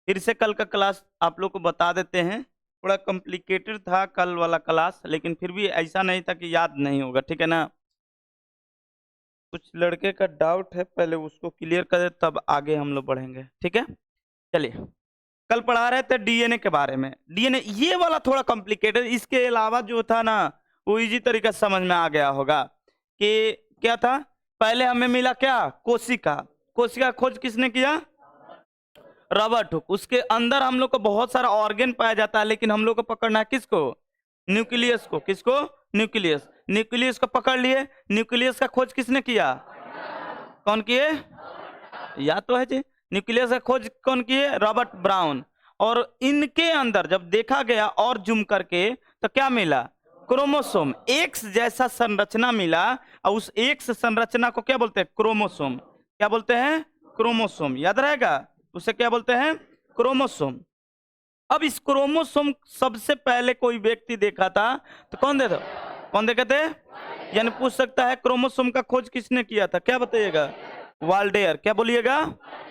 फिर से कल का क्लास आप लोग को बता देते हैं। थोड़ा कॉम्प्लिकेटेड था कल वाला क्लास, लेकिन फिर भी ऐसा नहीं था कि याद नहीं होगा, ठीक है ना। कुछ लड़के का डाउट है, पहले उसको क्लियर कर दे तब आगे हम लोग बढ़ेंगे, ठीक है। चलिए, कल पढ़ा रहे थे डीएनए के बारे में। डीएनए ये वाला थोड़ा कॉम्प्लिकेटेड, इसके अलावा जो था ना वो इजी तरीका से समझ में आ गया होगा कि क्या था। पहले हमें मिला क्या, कोशिका। कोशिका खोज किसने किया, रॉबर्ट हुक। उसके अंदर हम लोग को बहुत सारा ऑर्गन पाया जाता है, लेकिन हम लोग को पकड़ना है किसको, न्यूक्लियस को। किसको, न्यूक्लियस। न्यूक्लियस को पकड़ लिए। न्यूक्लियस का खोज किसने किया, कौन किए, या तो है जी। न्यूक्लियस का खोज कौन किए, रॉबर्ट ब्राउन। और इनके अंदर जब देखा गया और जूम करके तो क्या मिला, क्रोमोसोम, एक्स जैसा संरचना मिला। और उस एक्स संरचना को क्या बोलते हैं, क्रोमोसोम। क्या बोलते हैं, क्रोमोसोम, याद रहेगा। उसे क्या बोलते हैं, क्रोमोसोम। अब इस क्रोमोसोम सबसे पहले कोई व्यक्ति देखा था तो कौन देखा, कौन देखे थे, यानी पूछ सकता है क्रोमोसोम का खोज किसने किया था, क्या बताइएगा, वाल्डेयर। क्या बोलिएगा,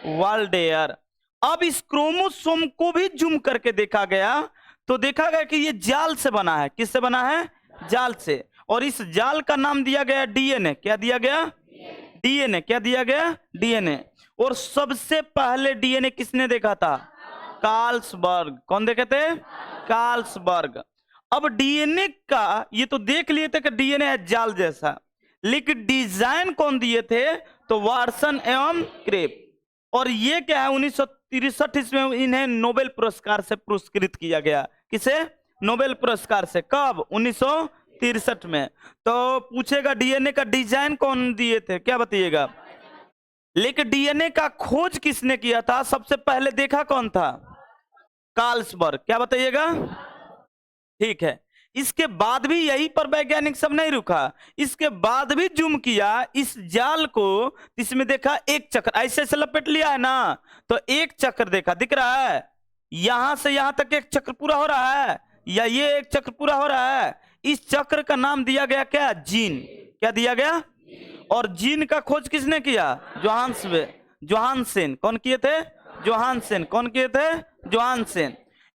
वाल्डेयर। अब इस क्रोमोसोम को भी जूम करके देखा गया तो देखा गया कि ये जाल से बना है। किससे बना है, जाल से। और इस जाल का नाम दिया गया डीएनए। क्या दिया गया, डीएनए। क्या दिया गया, डीएनए। और सबसे पहले डीएनए किसने देखा था, कार्लसबर्ग। कौन देखे थे, कार्लसबर्ग। अब डीएनए का ये तो देख लिए थे कि डीएनए है जाल जैसा, लेकिन डिजाइन कौन दिए थे, तो वाटसन एवं क्रेप। और ये क्या है, 1963 ईस्वी में इन्हें नोबेल पुरस्कार से पुरस्कृत किया गया। किसे, नोबेल पुरस्कार से। कब, 1963 में। तो पूछेगा डीएनए का डिजाइन कौन दिए थे, क्या बताइएगा। लेकिन डीएनए का खोज किसने किया था, सबसे पहले देखा कौन था, कार्लसबर्ग। क्या बताइएगा, ठीक है। इसके बाद भी यही पर वैज्ञानिक सब नहीं रुका, इसके बाद भी जूम किया इस जाल को, इसमें देखा एक चक्र ऐसे ऐसे लपेट लिया है ना, तो एक चक्र देखा, दिख रहा है, यहां से यहां तक एक चक्र पूरा हो रहा है, या ये एक चक्र पूरा हो रहा है। इस चक्र का नाम दिया गया क्या, जीन। क्या दिया गया, और जीन का खोज किसने किया, जोहानसेन। कौन किए थे, जोहानसेन। कौन किए थे, जोहानसेन।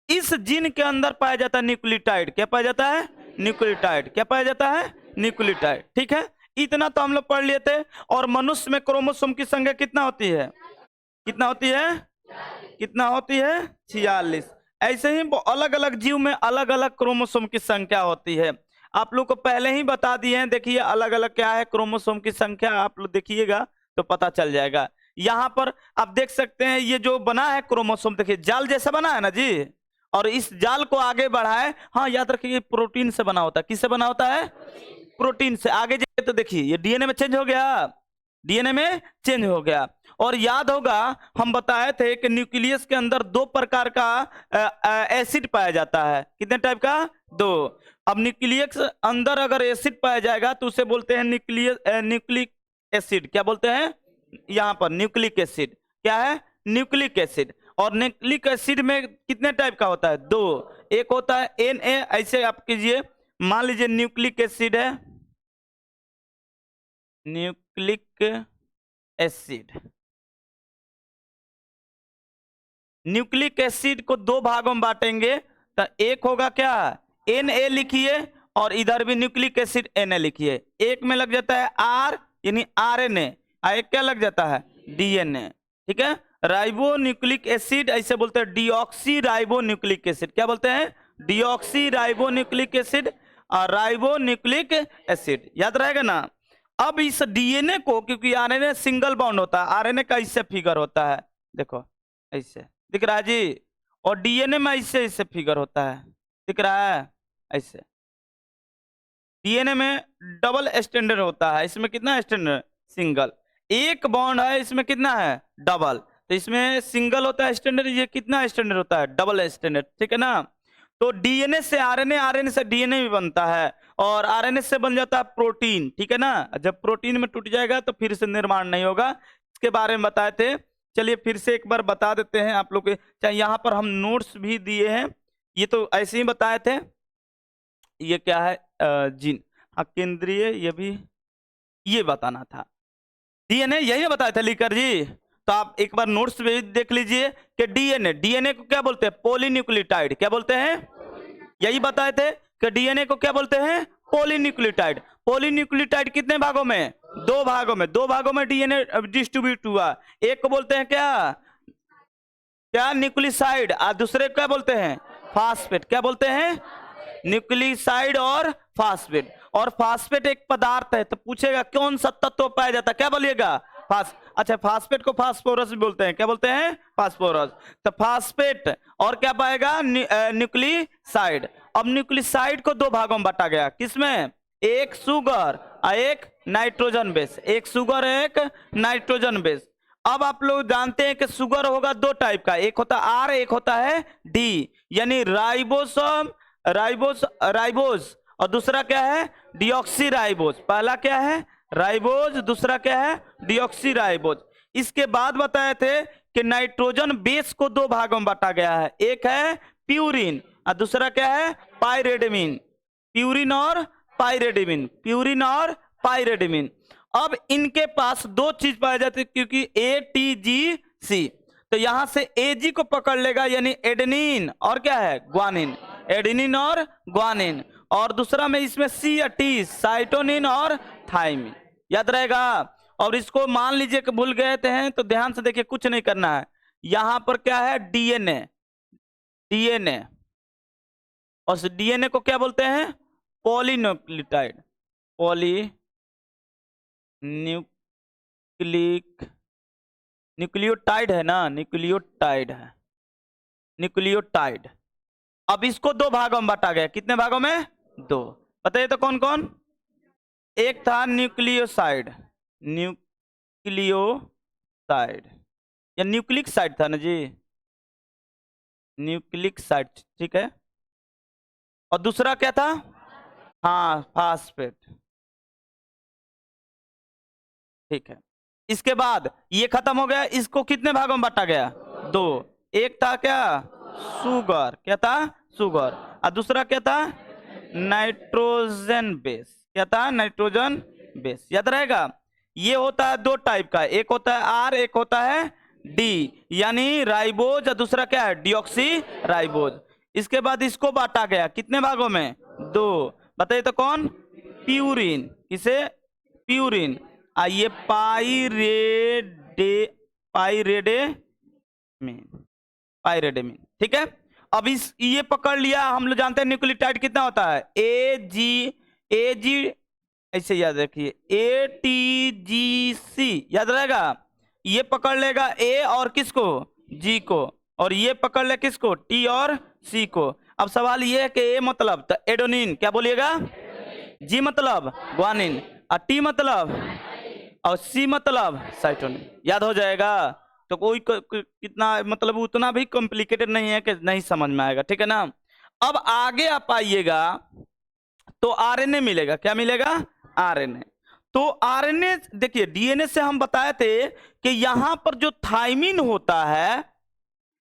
इस जीन के अंदर पाया जाता है न्यूक्लियोटाइड। क्या पाया जाता है, न्यूक्लियोटाइड। क्या पाया जाता है, न्यूक्लियोटाइड, ठीक है। इतना तो हम लोग पढ़ लिए थे। और मनुष्य में क्रोमोसोम की संख्या कितना होती है, कितना होती है, कितना होती है, 46। ऐसे ही अलग अलग जीव में अलग अलग क्रोमोसोम की संख्या होती है। आप लोग को पहले ही बता दिए हैं, देखिए अलग अलग क्या है क्रोमोसोम की संख्या, आप लोग देखिएगा तो पता चल जाएगा। यहाँ पर आप देख सकते हैं ये जो बना है क्रोमोसोम, देखिए जाल जैसा बना है ना जी। और इस जाल को आगे बढ़ाए, हाँ याद रखिए प्रोटीन से बना होता है। किससे बना होता है, प्रोटीन से। आगे जाए तो देखिए ये डीएनए में चेंज हो गया, डीएनए में चेंज हो गया। और याद होगा हम बताए थे कि न्यूक्लियस के अंदर दो प्रकार का एसिड पाया जाता है। कितने टाइप का, दो। अब न्यूक्लियस अंदर अगर एसिड पाया जाएगा तो उसे बोलते हैं न्यूक्लिक एसिड। क्या बोलते हैं, यहाँ पर न्यूक्लिक एसिड। क्या है, न्यूक्लिक एसिड। और न्यूक्लिक एसिड में कितने टाइप का होता है, दो। एक होता है Na, ऐसे आप कीजिए, मान लीजिए न्यूक्लिक एसिड है, न्यूक्लिक एसिड। न्यूक्लिक एसिड को दो भागों में बांटेंगे, तो एक होगा क्या, Na लिखिए, और इधर भी न्यूक्लिक एसिड Na लिखिए। एक में लग जाता है R यानी RNA, और एक क्या लग जाता है, DNA, ठीक है। राइबो न्यूक्लिक एसिड ऐसे बोलते हैं, डीऑक्सी राइबो न्यूक्लिक एसिड। क्या बोलते हैं, डीऑक्सी राइबो न्यूक्लिक एसिड और राइबो न्यूक्लिक एसिड, याद रहेगा ना। अब इस डीएनए को, क्योंकि आरएनए सिंगल बॉन्ड होता है, आरएनए का इससे फिगर होता है, देखो ऐसे दिख रहा है जी। और डीएनए में ऐसे ऐसे फिगर होता है, दिख रहा है ऐसे। डीएनए में डबल स्टैंडर्ड होता है, इसमें कितना स्टैंडर्ड, सिंगल। एक बॉन्ड है, इसमें कितना है, डबल। तो इसमें सिंगल होता है स्टैंडर्ड, ये कितना स्टैंडर्ड होता है, डबल स्टैंडर्ड, ठीक है ना। तो डीएनए से आरएनए, आरएनए से डीएनए भी बनता है, और आरएनए से बन जाता है प्रोटीन, ठीक है ना। जब प्रोटीन में टूट जाएगा तो फिर से निर्माण नहीं होगा, इसके बारे में बताए थे। चलिए फिर से एक बार बता देते हैं आप लोग के, चाहे यहाँ पर हम नोट्स भी दिए हैं, ये तो ऐसे ही बताए थे। ये क्या है, जीन, हाँ केंद्रीय, ये भी ये बताना था। डीएनए यही बताया था लिखकर जी। तो आप एक बार नोट्स में देख लीजिए कि डीएनए को क्या बोलते हैं? पॉलीन्यूक्लियोटाइड। क्या बोलते हैं? यही बताए थे कि डीएनए को क्या बोलते हैं? पॉलीन्यूक्लियोटाइड। पॉलीन्यूक्लियोटाइड कितने भागों में? 2 भागों में। 2 भागों में डीएनए डिस्ट्रीब्यूट हुआ। एक को बोलते हैं क्या? क्या? न्यूक्लियोसाइड। और दूसरे को क्या बोलते हैं? फास्फेट। क्या बोलते हैं? न्यूक्लियोसाइड और फास्फेट। और फास्फेट एक पदार्थ है, तो पूछेगा कौन सा तत्व पाया जाता है? क्या बोलिएगा? अच्छा, फास्फेट को फास्फोरस भी बोलते हैं। क्या बोलते हैं? फास्फोरस। तो फास्फेट और क्या पाएगा? न्यूक्लियोसाइड। अब न्यूक्लियोसाइड को 2 भागों में बांटा गया। किसमें? एक शुगर और एक नाइट्रोजन बेस। एक शुगर, एक नाइट्रोजन बेस। अब आप लोग जानते हैं कि शुगर होगा 2 टाइप का, एक होता है आर, एक होता है डी, यानी राइबोज और दूसरा क्या है? डिऑक्सीराइबोज। पहला क्या है? राइबोज, दूसरा क्या है? डिऑक्सीराइबोज। इसके बाद बताए थे कि नाइट्रोजन बेस को 2 भागों में बांटा गया है, एक है प्यूरिन और दूसरा क्या है? पाइरिडिमिन। प्यूरिन और पाइरिडिमिन, प्यूरिन और पाइरिडिमिन। अब इनके पास 2 चीज पाई जाती है, क्योंकि ATGC, तो यहां से AG को पकड़ लेगा, यानी एडेनिन और क्या है? ग्वानिन। एडेनिन और ग्वानिन। और दूसरा में इसमें C या T, साइटोनिन और थाइमिन। याद रहेगा। और इसको मान लीजिए कि भूल गए थे तो ध्यान से देखिए, कुछ नहीं करना है। यहां पर क्या है? डीएनए। और डीएनए को क्या बोलते हैं? पॉलीन्यूक्लियोटाइड। न्यूक्लियोटाइड है ना? न्यूक्लियोटाइड है, न्यूक्लियोटाइड। अब इसको 2 भागों में बांटा गया। कितने भागों में? 2। बताइए तो कौन कौन? एक था न्यूक्लियोसाइड या न्यूक्लिक साइड था ना जी? न्यूक्लिक साइड, ठीक है। और दूसरा क्या था? हाँ, फास्फेट, ठीक है। इसके बाद ये खत्म हो गया। इसको कितने भागों में बांटा गया? 2। एक था क्या? शुगर। क्या था? शुगर। और दूसरा क्या था? Nitrogen base. क्या था? Nitrogen base. याद रहेगा। ये होता है 2 टाइप का, एक होता है आर, एक होता है डी, यानी राइबोज और दूसरा क्या है? डिऑक्सीराइबोज। इसके बाद इसको बांटा गया कितने भागों में? 2। बताइए तो कौन? प्यूरिन। किसे? प्यूरिन। ये पाइरेडेमिन, ठीक है। अब इस ये पकड़ लिया। हम लोग जानते हैं न्यूक्लियोटाइड कितना होता है? एजी, ऐसे याद रखिए, ATGC। याद रहेगा। ये पकड़ लेगा ए और किसको? जी को। और ये पकड़ ले किसको? टी और सी को। अब सवाल ये है कि ए मतलब तो एडोनिन। क्या बोलिएगा? जी मतलब ग्वानिन, और टी मतलब, और सी मतलब साइटोनिन। याद हो जाएगा। तो कोई कितना मतलब उतना भी कॉम्प्लिकेटेड नहीं है कि नहीं समझ में आएगा, ठीक है ना। अब आगे आप आइएगा तो आरएनए मिलेगा। क्या मिलेगा? आरएनए। तो आरएनए देखिए, डीएनए से हम बताए थे कि यहां पर जो थाइमिन होता है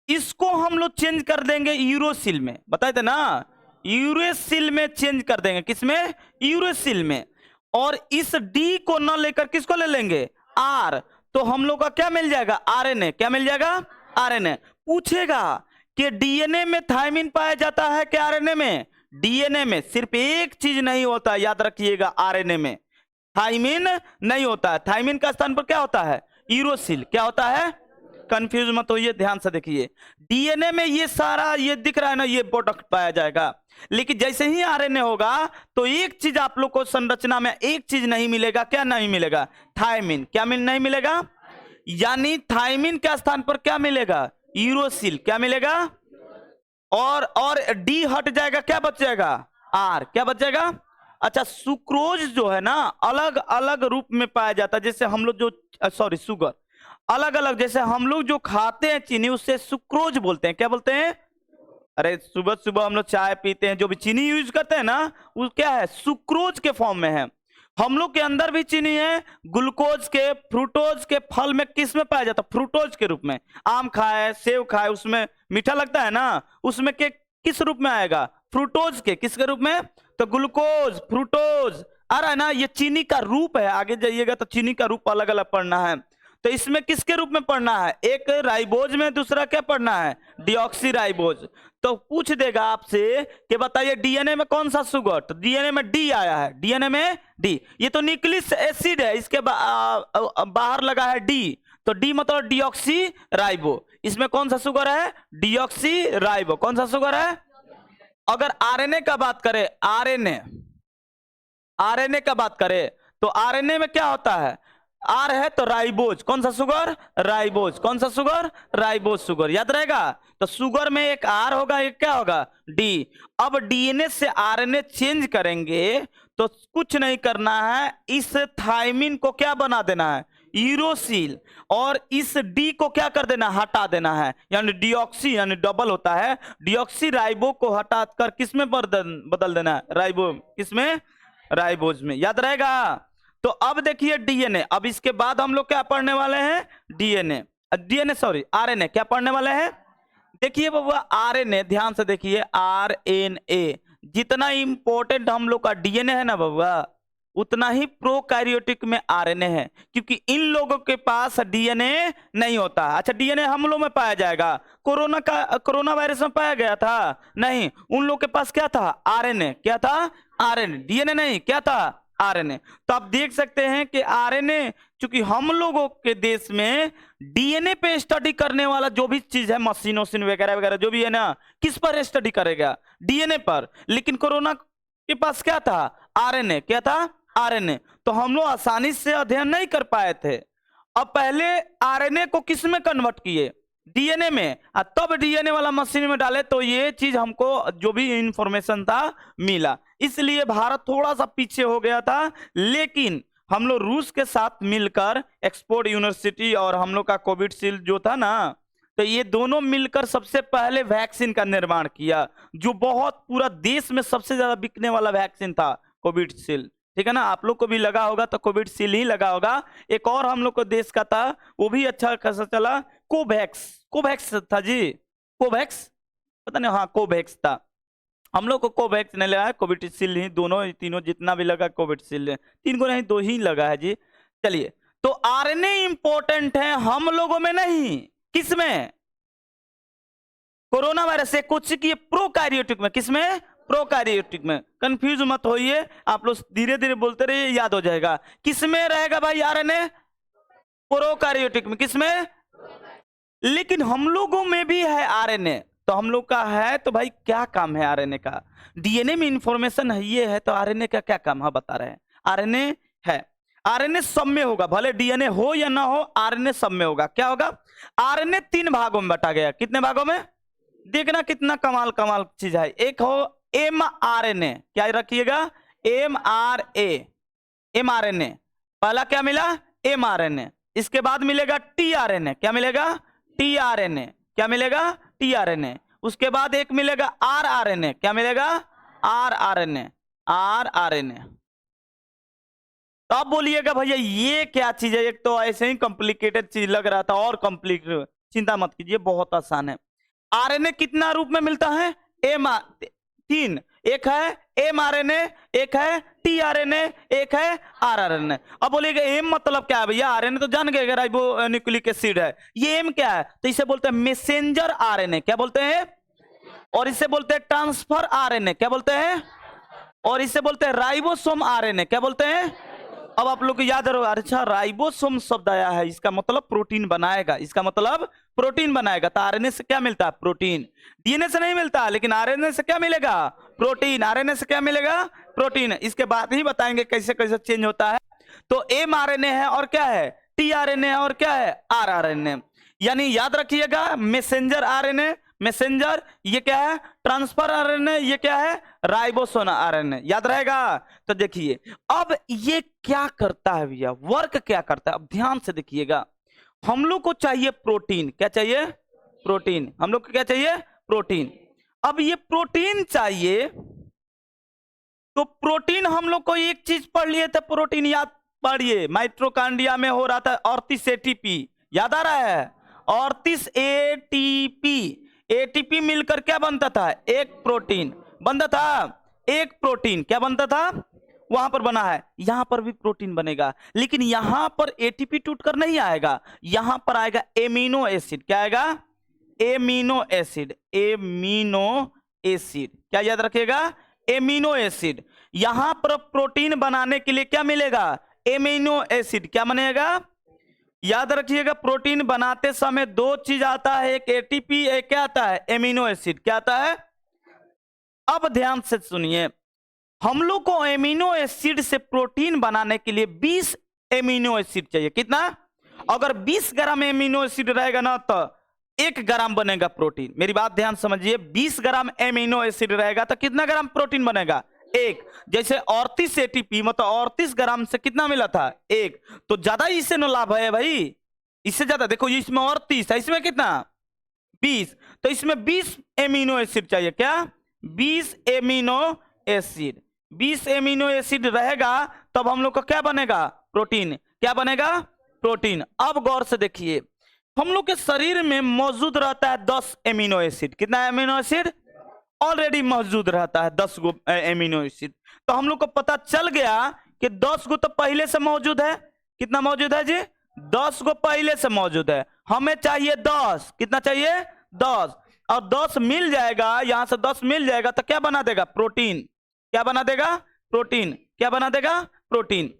इसको हम लोग चेंज कर देंगे यूरोसिल में। बताए थे ना? यूरोसिल में चेंज कर देंगे। किसमें? यूरोसिल में। और इस डी को न लेकर किसको ले लेंगे? आर। तो हम लोग का क्या मिल जाएगा? आरएनए। क्या मिल जाएगा? आरएनए। पूछेगा कि डीएनए में थाइमिन पाया जाता है कि आरएनए में? डीएनए में सिर्फ एक चीज नहीं होता, याद रखिएगा, आरएनए में थाइमिन नहीं होता है। थाइमिन का स्थान पर क्या होता है? यूरोसिल। क्या होता है? कंफ्यूज मत होइए, ध्यान से देखिए। डीएनए में ये सारा ये दिख रहा है ना, ये प्रोडक्ट पाया जाएगा। लेकिन जैसे ही आरएनए होगा तो एक चीज आप लोग को संरचना में एक चीज नहीं मिलेगा। क्या नहीं मिलेगा? थाइमिन। क्या नहीं मिलेगा? यानी थाइमिन के स्थान पर क्या मिलेगा? यूरोसिल। क्या मिलेगा? और डी हट जाएगा, क्या बच जाएगा? आर। क्या बच जाएगा? अच्छा, सुक्रोज जो है ना अलग अलग रूप में पाया जाता है। जैसे हम लोग जो शुगर अलग अलग, जैसे हम लोग जो खाते हैं चीनी उससे सुक्रोज बोलते हैं। क्या बोलते हैं? अरे सुबह सुबह हम लोग चाय पीते हैं, जो भी चीनी यूज करते हैं ना वो क्या है? सुक्रोज के फॉर्म में है। हम लोग के अंदर भी चीनी है, ग्लूकोज के, फ्रूटोज के। फल में किस में पाया जाता है? फ्रूटोज के रूप में। आम खाए, सेव खाए, उसमें मीठा लगता है ना, उसमें के किस रूप में आएगा? फ्रूटोज के। किसके रूप में? तो ग्लूकोज, फ्रूटोज आ रहा है ना। ये चीनी का रूप है। आगे जाइएगा तो चीनी का रूप अलग अलग पढ़ना है। तो इसमें किसके रूप में पढ़ना है, एक राइबोज में, दूसरा क्या पढ़ना है, डिऑक्सी राइबोज। तो पूछ देगा आपसे कि बताइए डीएनए में कौन सा शुगर, तो डीएनए में डी आया है, डीएनए में डी। ये तो न्यूक्लिक एसिड है, इसके बाहर लगा है डी, तो डी मतलब डिऑक्सी राइबो। इसमें कौन सा शुगर है, डिऑक्सी राइबो। कौन सा शुगर है। अगर आरएनए का बात करें, आरएनए का बात करें तो आरएनए में क्या होता है, आर है तो राइबोज। कौन सा शुगर, राइबोज। कौन सा शुगर, राइबोज शुगर। याद रहेगा। तो शुगर में एक आर होगा, एक क्या होगा, डी। अब डीएनए से आरएनए चेंज करेंगे तो कुछ नहीं करना है, इस थायमिन को क्या बना देना है, यूरोसिल, और इस डी को क्या कर देना, हटा देना है, यानी डिऑक्सी, यानी डबल होता है, डिऑक्सी राइबो को हटाकर किस में बदल देना है, राइबो, किसमें, राइबोज में। याद रहेगा। तो अब देखिए डीएनए, अब इसके बाद हम लोग क्या पढ़ने वाले हैं, डीएनए सॉरी आरएनए। क्या पढ़ने वाले हैं, देखिए बाबा आरएनए, ध्यान से देखिए, आरएनए जितना इंपॉर्टेंट हम लोग का डीएनए है ना बाबा, उतना ही प्रोकैरियोटिक में आरएनए है, क्योंकि इन लोगों के पास डीएनए नहीं होता। अच्छा, डीएनए हम लोग में पाया जाएगा, कोरोना वायरस में पाया गया था, नहीं, उन लोग के पास क्या था, आरएनए। क्या था, आरएनए, डीएनए नहीं, क्या था, आरएनए। तो आप देख सकते हैं कि आरएनए, चूंकि हम लोगों के देश में डीएनए पे स्टडी करने वाला जो भी चीज है, मशीन वशीन वगैरह वगैरह जो भी है ना, किस पर स्टडी करेगा, डीएनए पर। लेकिन कोरोना के पास क्या था, आरएनए। क्या था, आरएनए। तो हम लोग आसानी से अध्ययन नहीं कर पाए थे। अब पहले आरएनए को किस में कन्वर्ट किए, डीएनए में, तब डीएनए वाला मशीन में डाले तो ये चीज हमको जो भी इंफॉर्मेशन था मिला। इसलिए भारत थोड़ा सा पीछे हो गया था, लेकिन हम लोग रूस के साथ मिलकर, एक्सपोर्ट यूनिवर्सिटी और हम लोग का कोविडशील्ड जो था ना, तो ये दोनों मिलकर सबसे पहले वैक्सीन का निर्माण किया, जो बहुत पूरा देश में सबसे ज्यादा बिकने वाला वैक्सीन था, कोविडशील्ड। ठीक है ना, आप लोग को भी लगा होगा तो कोविडशील्ड ही लगा होगा। एक और हम लोग को देश का था, वो भी अच्छा खासा चला, कोवैक्स था जी, कोवैक्स, पता नहीं, हाँ कोवैक्स था। हम लोग को कोवैक्स नहीं लगा है, कोविडशील्ड ही, दोनों तीनों जितना भी लगा कोविडशील्ड, तीन को नहीं, दो ही लगा है जी। चलिए, तो आरएनए इंपॉर्टेंट है हम लोगों में नहीं, किसमें, कोरोना वायरस से कुछ की प्रोकैरियोटिक में, किसमें, प्रोकैरियोटिक में। कंफ्यूज मत होइए, आप लोग धीरे धीरे बोलते रहिए, याद हो जाएगा। किसमें रहेगा भाई आरएनए, प्रोकैरियोटिक में। किसमें, लेकिन हम लोगों में भी है आरएनए, तो हम लोग का है, तो भाई क्या काम है आरएनए का, डीएनए में इंफॉर्मेशन है ये है, तो आरएनए का क्या काम है बता रहे हैं। आरएनए है, आरएनए सब में होगा, भले डीएनए हो या ना हो, आरएनए सब में होगा। क्या होगा, आरएनए 3 भागों में बांटा गया। कितने भागों में, देखना कितना कमाल कमाल चीज है। एक हो एमआरएनए, क्या रखिएगा, एमआरएनए, पहला क्या मिला, एमआरएनए। इसके बाद मिलेगा टीआरएनए, क्या मिलेगा, टीआरएनए, क्या मिलेगा, टीआरएनए। उसके बाद एक मिलेगा आरआरएनए, क्या मिलेगा, आरआरएनए, आरआरएनए। तो आप बोलिएगा भैया ये क्या चीज है, एक तो ऐसे ही कॉम्प्लिकेटेड चीज लग रहा था, और कॉम्प्लिकेटेड, चिंता मत कीजिए, बहुत आसान है। आरएनए कितना रूप में मिलता है, तीन, एक है एमआरएनए, एक है टीआरएनए, एक है आरआरएनए। अब बोलिएगा एम मतलब क्या है भैया, आरएनए तो जान गए राइबो न्यूक्लिक एसिड है, ये एम क्या है, तो इसे बोलते हैं मैसेंजर आरएनए, क्या बोलते हैं, और इसे बोलते हैं ट्रांसफर आरएनए, क्या बोलते हैं, और इसे बोलते हैं राइबोसोम आरएनए, क्या बोलते हैं। अब आप लोग को याद रहो, अच्छा राइबोसोम शब्द आया है, इसका मतलब प्रोटीन बनाएगा, इसका मतलब प्रोटीन बनाएगा। तो आरएनए से क्या मिलता है, प्रोटीन। डीएनए से नहीं मिलता, लेकिन आरएनए से क्या मिलेगा, प्रोटीन। आरएनए से क्या मिलेगा, प्रोटीन। इसके बाद ही बताएंगे कैसे कैसे चेंज होता है। तो एमआरएनए है और क्या है, टीआरएनए है और क्या है, आरआरएनए। यानी याद रखिएगा, मैसेंजर आरएनए, मैसेंजर, ये क्या है, ट्रांसफर आरएनए, ये क्या है, राइबोसोम आरएनए। याद रहेगा। तो देखिए अब ये क्या करता है भैया, वर्क क्या करता है, अब ध्यान से देखिएगा। हम लोग को चाहिए प्रोटीन, क्या चाहिए, प्रोटीन। हम लोग को क्या चाहिए, प्रोटीन। अब ये प्रोटीन चाहिए, तो प्रोटीन हम लोग को एक चीज पढ़ लिए थे, प्रोटीन याद पढ़िए, माइटोकॉन्ड्रिया में हो रहा था 38 एटीपी, याद आ रहा है, 38 एटीपी। एटीपी मिलकर क्या बनता था, एक प्रोटीन बनता था, एक प्रोटीन क्या बनता था, वहां पर बना है, यहां पर भी प्रोटीन बनेगा, लेकिन यहां पर एटीपी टूटकर नहीं आएगा, यहां पर आएगा एमिनो एसिड। क्या आएगा? Amino acid. एमिनो एसिड, क्या याद रखिएगा? Amino acid. यहां पर प्रोटीन बनाने के लिए क्या मिलेगा? Amino acid. क्या बनेगा? याद रखिएगा, प्रोटीन बनाते समय दो चीज आता है, एक एटीपी, एक क्या आता है? Amino acid. क्या आता है? अब ध्यान से सुनिए, हम लोग को एमिनो एसिड से प्रोटीन बनाने के लिए 20 एमिनो एसिड चाहिए। कितना? अगर 20 ग्राम एमिनो एसिड रहेगा ना तो 1 ग्राम बनेगा प्रोटीन। मेरी बात ध्यान समझिए, 20 ग्राम एमिनो एसिड रहेगा तो कितना ग्राम प्रोटीन बनेगा? 1। जैसे 38 एटीपी मतलब 38 ग्राम से कितना मिला था? 1। तो ज्यादा इससे न लाभ है भाई, इससे ज्यादा। देखो इसमें 38 है, इसमें कितना? 20। तो इसमें 20 एमिनो एसिड चाहिए। क्या? 20 एमिनो एसिड। 20 एमिनो एसिड रहेगा तब हम लोग का क्या बनेगा? प्रोटीन। क्या बनेगा? प्रोटीन। अब गौर से देखिए, हम लोग के शरीर में मौजूद रहता है 10 एमिनो एसिड। कितना एमिनो एसिड? ऑलरेडी मौजूद रहता है 10 गो एमिनो एसिड। तो हम लोग को पता चल गया कि 10 गो तो पहले से मौजूद है। कितना मौजूद है जी? 10 गो पहले से मौजूद है। हमें चाहिए 10। कितना चाहिए? 10। और 10 मिल जाएगा, यहां से 10 मिल जाएगा तो क्या बना देगा? प्रोटीन। क्या बना देगा? प्रोटीन। क्या बना देगा? प्रोटीन।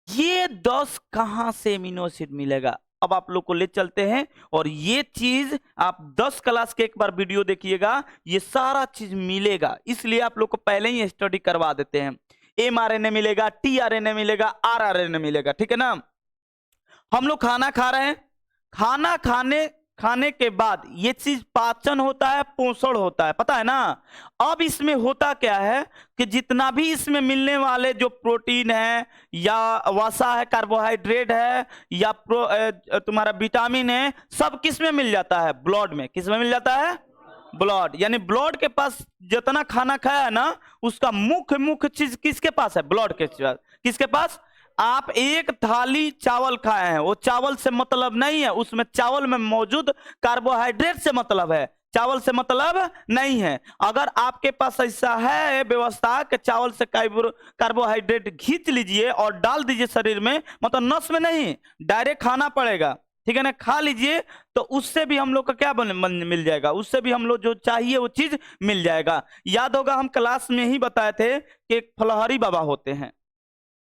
ये 10 कहां से एमिनो एसिड मिलेगा? अब आप लोग को ले चलते हैं और ये चीज आप 10 क्लास के एक बार वीडियो देखिएगा, ये सारा चीज मिलेगा। इसलिए आप लोग को पहले ही स्टडी करवा देते हैं। mRNA मिलेगा, tRNA मिलेगा, rRNA मिलेगा। ठीक है ना? हम लोग खाना खा रहे हैं, खाना खाने के बाद ये चीज पाचन होता है, पोषण होता है, पता है ना? अब इसमें होता क्या है कि जितना भी इसमें मिलने वाले जो प्रोटीन है या वसा है, कार्बोहाइड्रेट है या तुम्हारा विटामिन है, सब किस में मिल जाता है? ब्लड में। किस में मिल जाता है? ब्लड। यानी ब्लड के पास जितना खाना खाया है ना, उसका मुख्य चीज किसके पास है? ब्लड के पास। किसके पास? आप एक थाली चावल खाए हैं, वो चावल से मतलब नहीं है, उसमें चावल में मौजूद कार्बोहाइड्रेट से मतलब है, चावल से मतलब नहीं है। अगर आपके पास ऐसा है व्यवस्था कि चावल से कार्बोहाइड्रेट खींच लीजिए और डाल दीजिए शरीर में, मतलब नस में नहीं, डायरेक्ट खाना पड़ेगा। ठीक है ना? खा लीजिए तो उससे भी हम लोग का क्या मिल जाएगा? उससे भी हम लोग जो चाहिए वो चीज मिल जाएगा। याद होगा हम क्लास में ही बताए थे कि एक फलहारी बाबा होते हैं,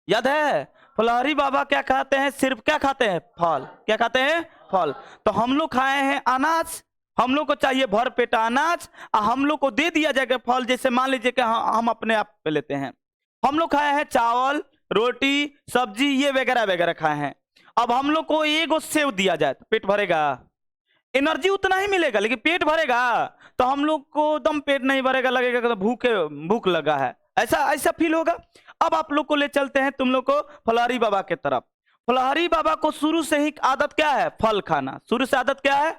याद है? फलहारी बाबा क्या खाते हैं? सिर्फ क्या खाते हैं? फल। क्या खाते हैं? फल। तो हम लोग खाए हैं अनाज, हम लोग को चाहिए भर पेट अनाज, हम लोग को दे दिया जाएगा फल। जैसे मान लीजिए कि हम अपने आप पे लेते हैं, हम लोग खाए हैं चावल, रोटी, सब्जी, ये वगैरह वगैरह खाए हैं। अब हम लोग को एगो सेव दिया जाए तो पेट भरेगा? एनर्जी उतना ही मिलेगा लेकिन पेट भरेगा? तो हम लोग को एकदम पेट नहीं भरेगा, लगेगा कि भूख लगा है, ऐसा ऐसा फील होगा। अब आप लोग को ले चलते हैं तुम लोग को फलहारी बाबा के तरफ। फलहारी बाबा को शुरू से ही आदत क्या है? फल खाना। शुरू से आदत क्या है?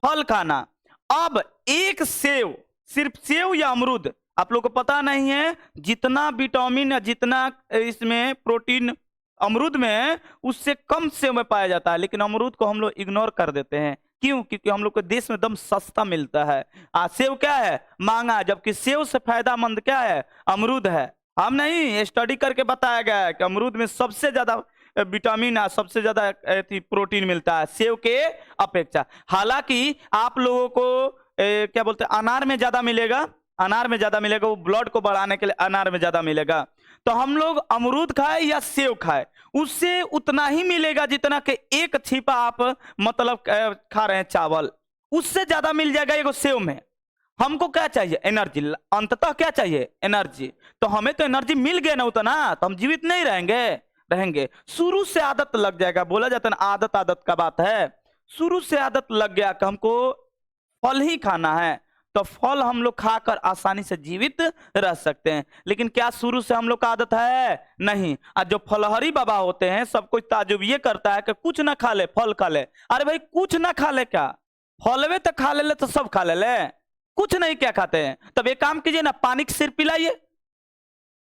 फल खाना। अब एक सेव, सिर्फ सेव या अमरूद, आप लोग को पता नहीं है जितना विटामिन या जितना इसमें प्रोटीन अमरूद में है उससे कम सेव में पाया जाता है, लेकिन अमरूद को हम लोग इग्नोर कर देते हैं। क्यों? क्योंकि हम लोग को देश में एकदम सस्ता मिलता है। सेव क्या है? महंगा, जबकि सेव से फायदामंद क्या है? अमरूद है। हम नहीं, स्टडी करके बताया गया है कि अमरूद में सबसे ज्यादा विटामिन, सबसे ज्यादा प्रोटीन मिलता है सेव के अपेक्षा। हालांकि आप लोगों को क्या बोलते हैं, अनार में ज्यादा मिलेगा, अनार में ज्यादा मिलेगा, वो ब्लड को बढ़ाने के लिए अनार में ज्यादा मिलेगा। तो हम लोग अमरूद खाए या सेव खाए, उससे उतना ही मिलेगा जितना कि एक छिपा आप मतलब खा रहे हैं चावल, उससे ज्यादा मिल जाएगा एगो सेव में। हमको क्या चाहिए? एनर्जी। अंततः क्या चाहिए? एनर्जी। तो हमें तो एनर्जी मिल गया ना उतना, तो हम जीवित नहीं रहेंगे। शुरू से आदत लग जाएगा, बोला जाता है ना आदत आदत का बात है। शुरू से आदत लग गया कि हमको फल ही खाना है, तो फल हम लोग खाकर आसानी से जीवित रह सकते हैं। लेकिन क्या शुरू से हम लोग का आदत है? नहीं। आज जो फलहारी बाबा होते हैं, सब कुछ ताजुब ये करता है कि कुछ ना खा ले, फल खा ले। अरे भाई कुछ ना खा ले, क्या फलवे तो खा ले तो सब खा ले, कुछ नहीं क्या खाते हैं? तब एक काम कीजिए ना, पानी की सिर पिलाइए,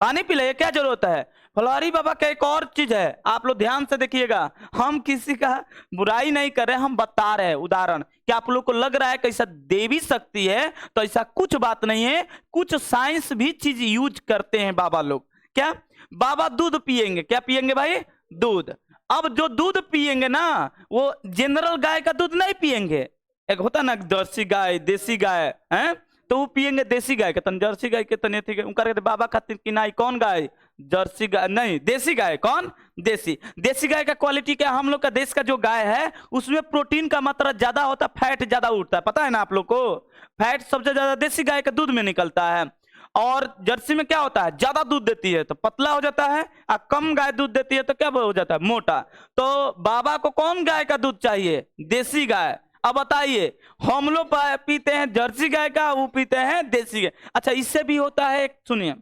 पानी पिलाइए, क्या जरूरत है? फलहारी बाबा का एक और चीज है, आप लोग ध्यान से देखिएगा, हम किसी का बुराई नहीं कर रहे, हम बता रहे हैं उदाहरण। क्या आप लोग को लग रहा है कि ऐसा देवी शक्ति है? तो ऐसा कुछ बात नहीं है, कुछ साइंस भी चीज यूज करते हैं बाबा लोग। क्या? बाबा दूध पिएंगे, क्या पिएंगे भाई? दूध। अब जो दूध पिएंगे ना, वो जनरल गाय का दूध नहीं पिएंगे। एक होता ना जर्सी गाय, देसी गाय, हैं? तो वो पिएंगे देसी गाय के, तन जर्सी गाय के तने थी उनका बाबा खातिर कि नहीं कौन गाय? जर्सी गाय नहीं, देसी गाय। कौन? देसी। देसी गाय का क्वालिटी क्या? हम लोग का देश का जो गाय है उसमें प्रोटीन का मात्रा ज्यादा होता है, फैट ज्यादा उठता है, पता है ना आप लोग को? फैट सबसे ज्यादा देसी गाय के दूध में निकलता है। और जर्सी में क्या होता है? ज्यादा दूध देती है तो पतला हो जाता है, और कम गाय दूध देती है तो क्या हो जाता है? मोटा। तो बाबा को कौन गाय का दूध चाहिए? देसी गाय। अब बताइए, हम लोग पीते हैं जर्सी गाय का, वो पीते हैं देसी गाय। अच्छा, इससे भी होता है, सुनिए,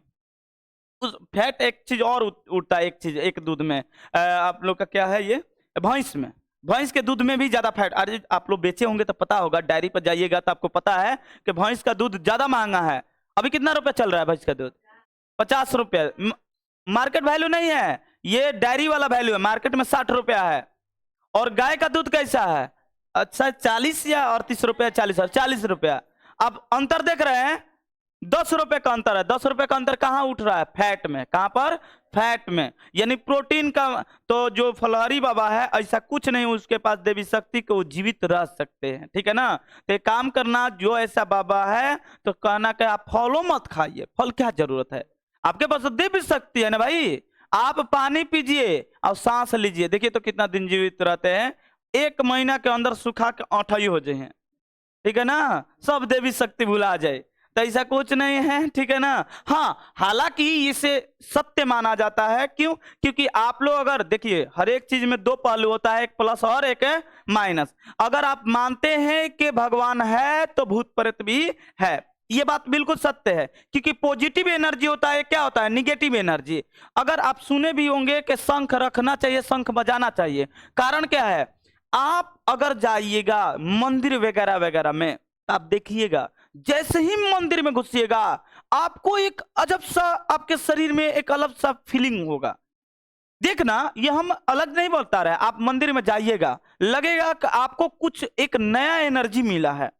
उस फैट एक चीज और उठता है, एक चीज एक दूध में, आप लोग का क्या है ये? भैंस में। भैंस के दूध में भी ज्यादा फैट। अरे आप लोग बेचे होंगे तो पता होगा, डायरी पर जाइएगा तो आपको पता है कि भैंस का दूध ज्यादा महंगा है। अभी कितना रुपया चल रहा है भैंस का दूध? 50 रुपया। मार्केट वैल्यू नहीं है, ये डायरी वाला वैल्यू है। मार्केट में 60 रुपया है। और गाय का दूध कैसा है? अच्छा, 40 या 38 रुपया, 40 रुपया। अब अंतर देख रहे हैं, 10 रुपए का अंतर है। 10 रुपए का अंतर कहाँ उठ रहा है? फैट में। कहां पर? फैट में, यानी प्रोटीन का। तो जो फलहरी बाबा है, ऐसा कुछ नहीं उसके पास देवी शक्ति को जीवित रह सकते हैं, ठीक है ना? तो एक काम करना, जो ऐसा बाबा है तो कहना कि आप फलों मत खाइए, फल क्या जरूरत है? आपके पास तो देवी शक्ति है ना भाई। आप पानी पीजिए और सांस लीजिए, देखिए तो कितना दिन जीवित रहते हैं। 1 महीना के अंदर सुखा के औंठाई हो जाए, ठीक है ना? सब देवी शक्ति भुला जाए, तो ऐसा कुछ नहीं है, ठीक है ना? हाँ, हालांकि इसे सत्य माना जाता है। क्यों? क्योंकि आप लोग अगर देखिए, हर एक चीज में 2 पहलू होता है, एक प्लस और एक माइनस। अगर आप मानते हैं कि भगवान है तो भूत प्रेत भी है, ये बात बिल्कुल सत्य है। क्योंकि पॉजिटिव एनर्जी होता है, क्या होता है? Negative energy. अगर आप सुने भी होंगे कि शंख रखना चाहिए, शंख बजाना चाहिए, कारण क्या है? आप अगर जाइएगा मंदिर वगैरह वगैरह में, आप देखिएगा, जैसे ही मंदिर में घुसिएगा, आपको एक अजब सा आपके शरीर में एक अलग सा फीलिंग होगा। देखना, ये हम अलग नहीं बोलता रहे, आप मंदिर में जाइएगा, लगेगा कि आपको कुछ एक नया एनर्जी मिला है।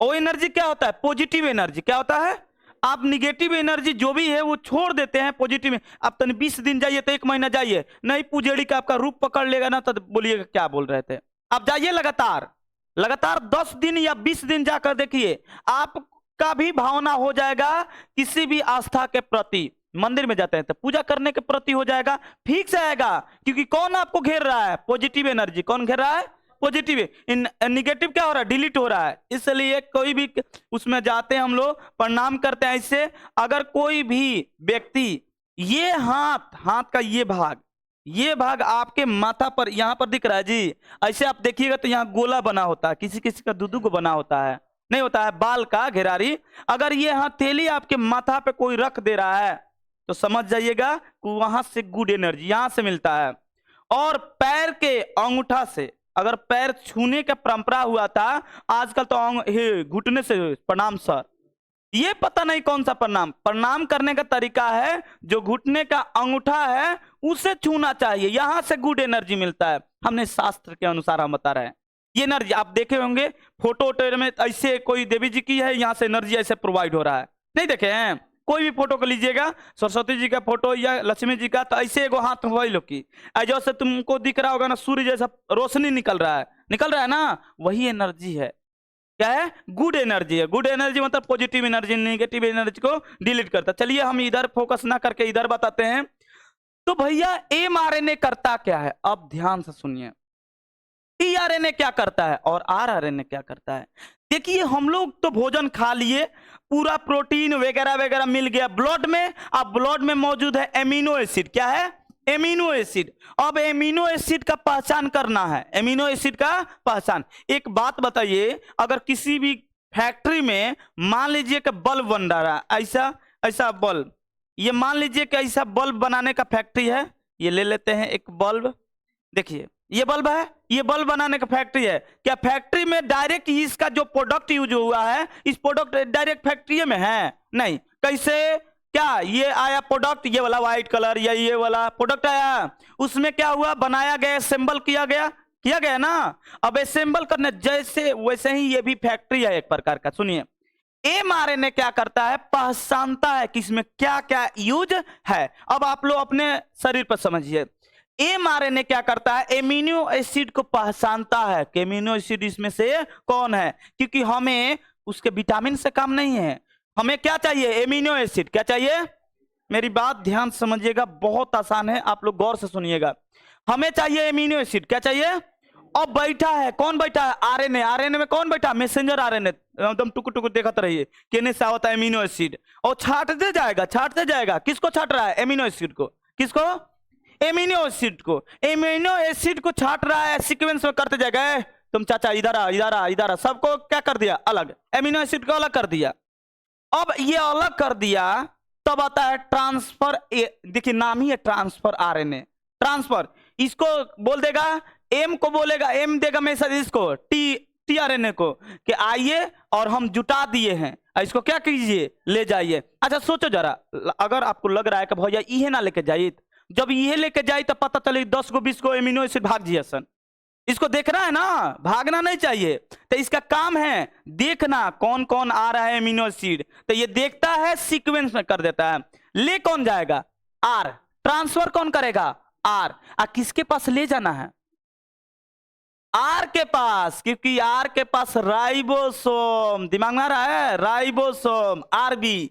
वो एनर्जी क्या होता है? Positive energy. क्या होता है? आप निगेटिव एनर्जी जो भी है वो छोड़ देते हैं, पॉजिटिव में। आप तन 20 दिन जाइए तो 1 महीना जाइए, नहीं पुजेड़ी का आपका रूप पकड़ लेगा ना, तो बोलिएगा क्या बोल रहे थे। आप जाइए लगातार लगातार 10 दिन या 20 दिन जाकर देखिए, आपका भी भावना हो जाएगा किसी भी आस्था के प्रति। मंदिर में जाते हैं तो पूजा करने के प्रति हो जाएगा, फिक्स आएगा। क्योंकि कौन आपको घेर रहा है? Positive energy. कौन घेर रहा है? पॉजिटिव। निगेटिव क्या हो रहा है? डिलीट हो रहा है। इसलिए कोई भी उसमें जाते हैं, हम लोग प्रणाम करते हैं ऐसे। अगर कोई भी व्यक्ति ये हाथ का ये भाग आपके माथा पर यहां पर दिख रहा है जी, ऐसे आप देखिएगा तो यहाँ गोला बना होता है, किसी किसी का दूधू को बना होता है, नहीं होता है बाल का घेरारी। अगर ये हथेली आपके माथा पे कोई रख दे रहा है तो समझ जाइएगा कि वहां से गुड एनर्जी यहां से मिलता है। और पैर के अंगूठा से अगर पैर छूने का परंपरा हुआ था, आजकल तो घुटने से प्रणाम सर, ये पता नहीं कौन सा प्रणाम करने का तरीका है। जो घुटने का अंगूठा है उसे छूना चाहिए, यहां से गुड एनर्जी मिलता है। हमने शास्त्र के अनुसार हम बता रहे हैं। ये एनर्जी आप देखे होंगे फोटो में, ऐसे कोई देवी जी की है, यहां से एनर्जी ऐसे प्रोवाइड हो रहा है, नहीं देखे हैं? कोई भी फोटो को लीजिएगा, सरस्वती जी का फोटो या लक्ष्मी जी का, तो ऐसे एगो हाथ वही लोग की, जैसे तुमको दिख रहा होगा ना, सूर्य जैसा रोशनी निकल रहा है ना, वही एनर्जी है। क्या है? गुड एनर्जी है। गुड एनर्जी मतलब पॉजिटिव एनर्जी, नेगेटिव एनर्जी को डिलीट करता। चलिए हम इधर फोकस ना करके इधर बताते हैं। तो भैया mRNA करता क्या है? अब ध्यान से सुनिए, tRNA क्या करता है और rRNA क्या करता है। देखिए, हम लोग तो भोजन खा लिए, पूरा प्रोटीन वगैरह वगैरह मिल गया ब्लड में। अब ब्लड में मौजूद है एमिनो एसिड। क्या है? Amino acid. अब एमिनो एसिड का पहचान करना है, एमिनो एसिड का पहचान। एक बात बताइए, अगर किसी भी फैक्ट्री में मान लीजिए कि बल्ब बन रहा है, ऐसा बल्ब, ये मान लीजिए कि ऐसा बल्ब बनाने का फैक्ट्री है। ये ले लेते हैं एक बल्ब, देखिए ये बल्ब है, ये बल्ब बनाने का फैक्ट्री है। क्या फैक्ट्री में डायरेक्ट इसका जो प्रोडक्ट यूज हुआ है, इस प्रोडक्ट डायरेक्ट फैक्ट्री में है? नहीं। कैसे? क्या ये आया प्रोडक्ट, ये वाला व्हाइट कलर या ये वाला प्रोडक्ट आया, उसमें क्या हुआ? बनाया गया, असेंबल किया गया ना। अब असेंबल करने जैसे वैसे ही ये भी फैक्ट्री है एक प्रकार का। सुनिए, mRNA क्या करता है, पहचानता है कि इसमें क्या क्या यूज है। अब आप लोग अपने शरीर पर समझिए, mRNA क्या करता है, एमिनो एसिड को पहचानता है कि एमिनो एसिड इसमें से कौन है, क्योंकि हमें उसके विटामिन से काम नहीं है, हमें क्या चाहिए, एमिनो एसिड। क्या चाहिए, मेरी बात ध्यान से समझिएगा, बहुत आसान है, आप लोग गौर से सुनिएगा। हमें चाहिए एमिनो एसिड, क्या चाहिए। अब बैठा है, कौन बैठा है, आरएनए। आरएनए में कौन बैठा, मैसेंजर आरएनए, एकदम टुकुर टुकुर देखते रहिए कहने से होता है एमिनो एसिड, और छाटते जाएगा, छाटते जाएगा। किसको छाट रहा है, एमिनो एसिड को। किसको, एमिनो एसिड को। एमिनो एसिड को छाट रहा है, सीक्वेंस में करते जाएगा। तुम चाचा इधर आ, इधर आ, इधर आ, सबको क्या कर दिया, अलग, एमिनो एसिड को अलग कर दिया। अब ये अलग कर दिया, तब आता है ट्रांसफर। देखिए नाम ही है ट्रांसफर आरएनए, ट्रांसफर। इसको बोल देगा, एम को बोलेगा, एम देगा मैसेज इसको, टी आरएनए को, कि आइए और हम जुटा दिए हैं, इसको क्या कीजिए, ले जाइए। अच्छा सोचो जरा, अगर आपको लग रहा है कि भैया ये ना लेके जाइए, जब ये लेके जाए तो पता चले 10 गो 20 गो एमिनो एसिड भाग जिया सन। इसको देखना है ना, भागना नहीं चाहिए। तो इसका काम है देखना कौन कौन आ रहा है एमिनो एसिड, तो ये देखता है, सीक्वेंस में कर देता है। ले कौन जाएगा, आर। ट्रांसफर कौन करेगा, आर। किसके पास ले जाना है, आर के पास, क्योंकि आर के पास राइबोसोम, दिमाग में आ रहा है, राइबोसोम, आरबी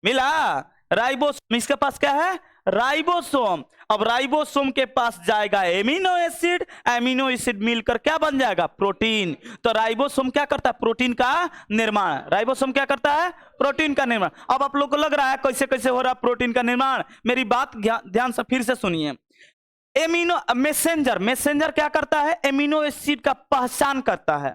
मिला। राइबोसोम इसके पास क्या है, राइबोसोम। अब राइबोसोम के पास जाएगा एमिनो एसिड, एमिनो एसिड मिलकर क्या बन जाएगा, प्रोटीन। तो राइबोसोम क्या करता है, प्रोटीन का निर्माण। राइबोसोम क्या करता है, प्रोटीन का निर्माण। अब आप लोग को लग रहा है कैसे कैसे हो रहा है प्रोटीन का निर्माण, मेरी बात ध्यान से फिर से सुनिए। एमिनो मैसेंजर, मैसेंजर क्या करता है, एमिनो एसिड का पहचान करता है,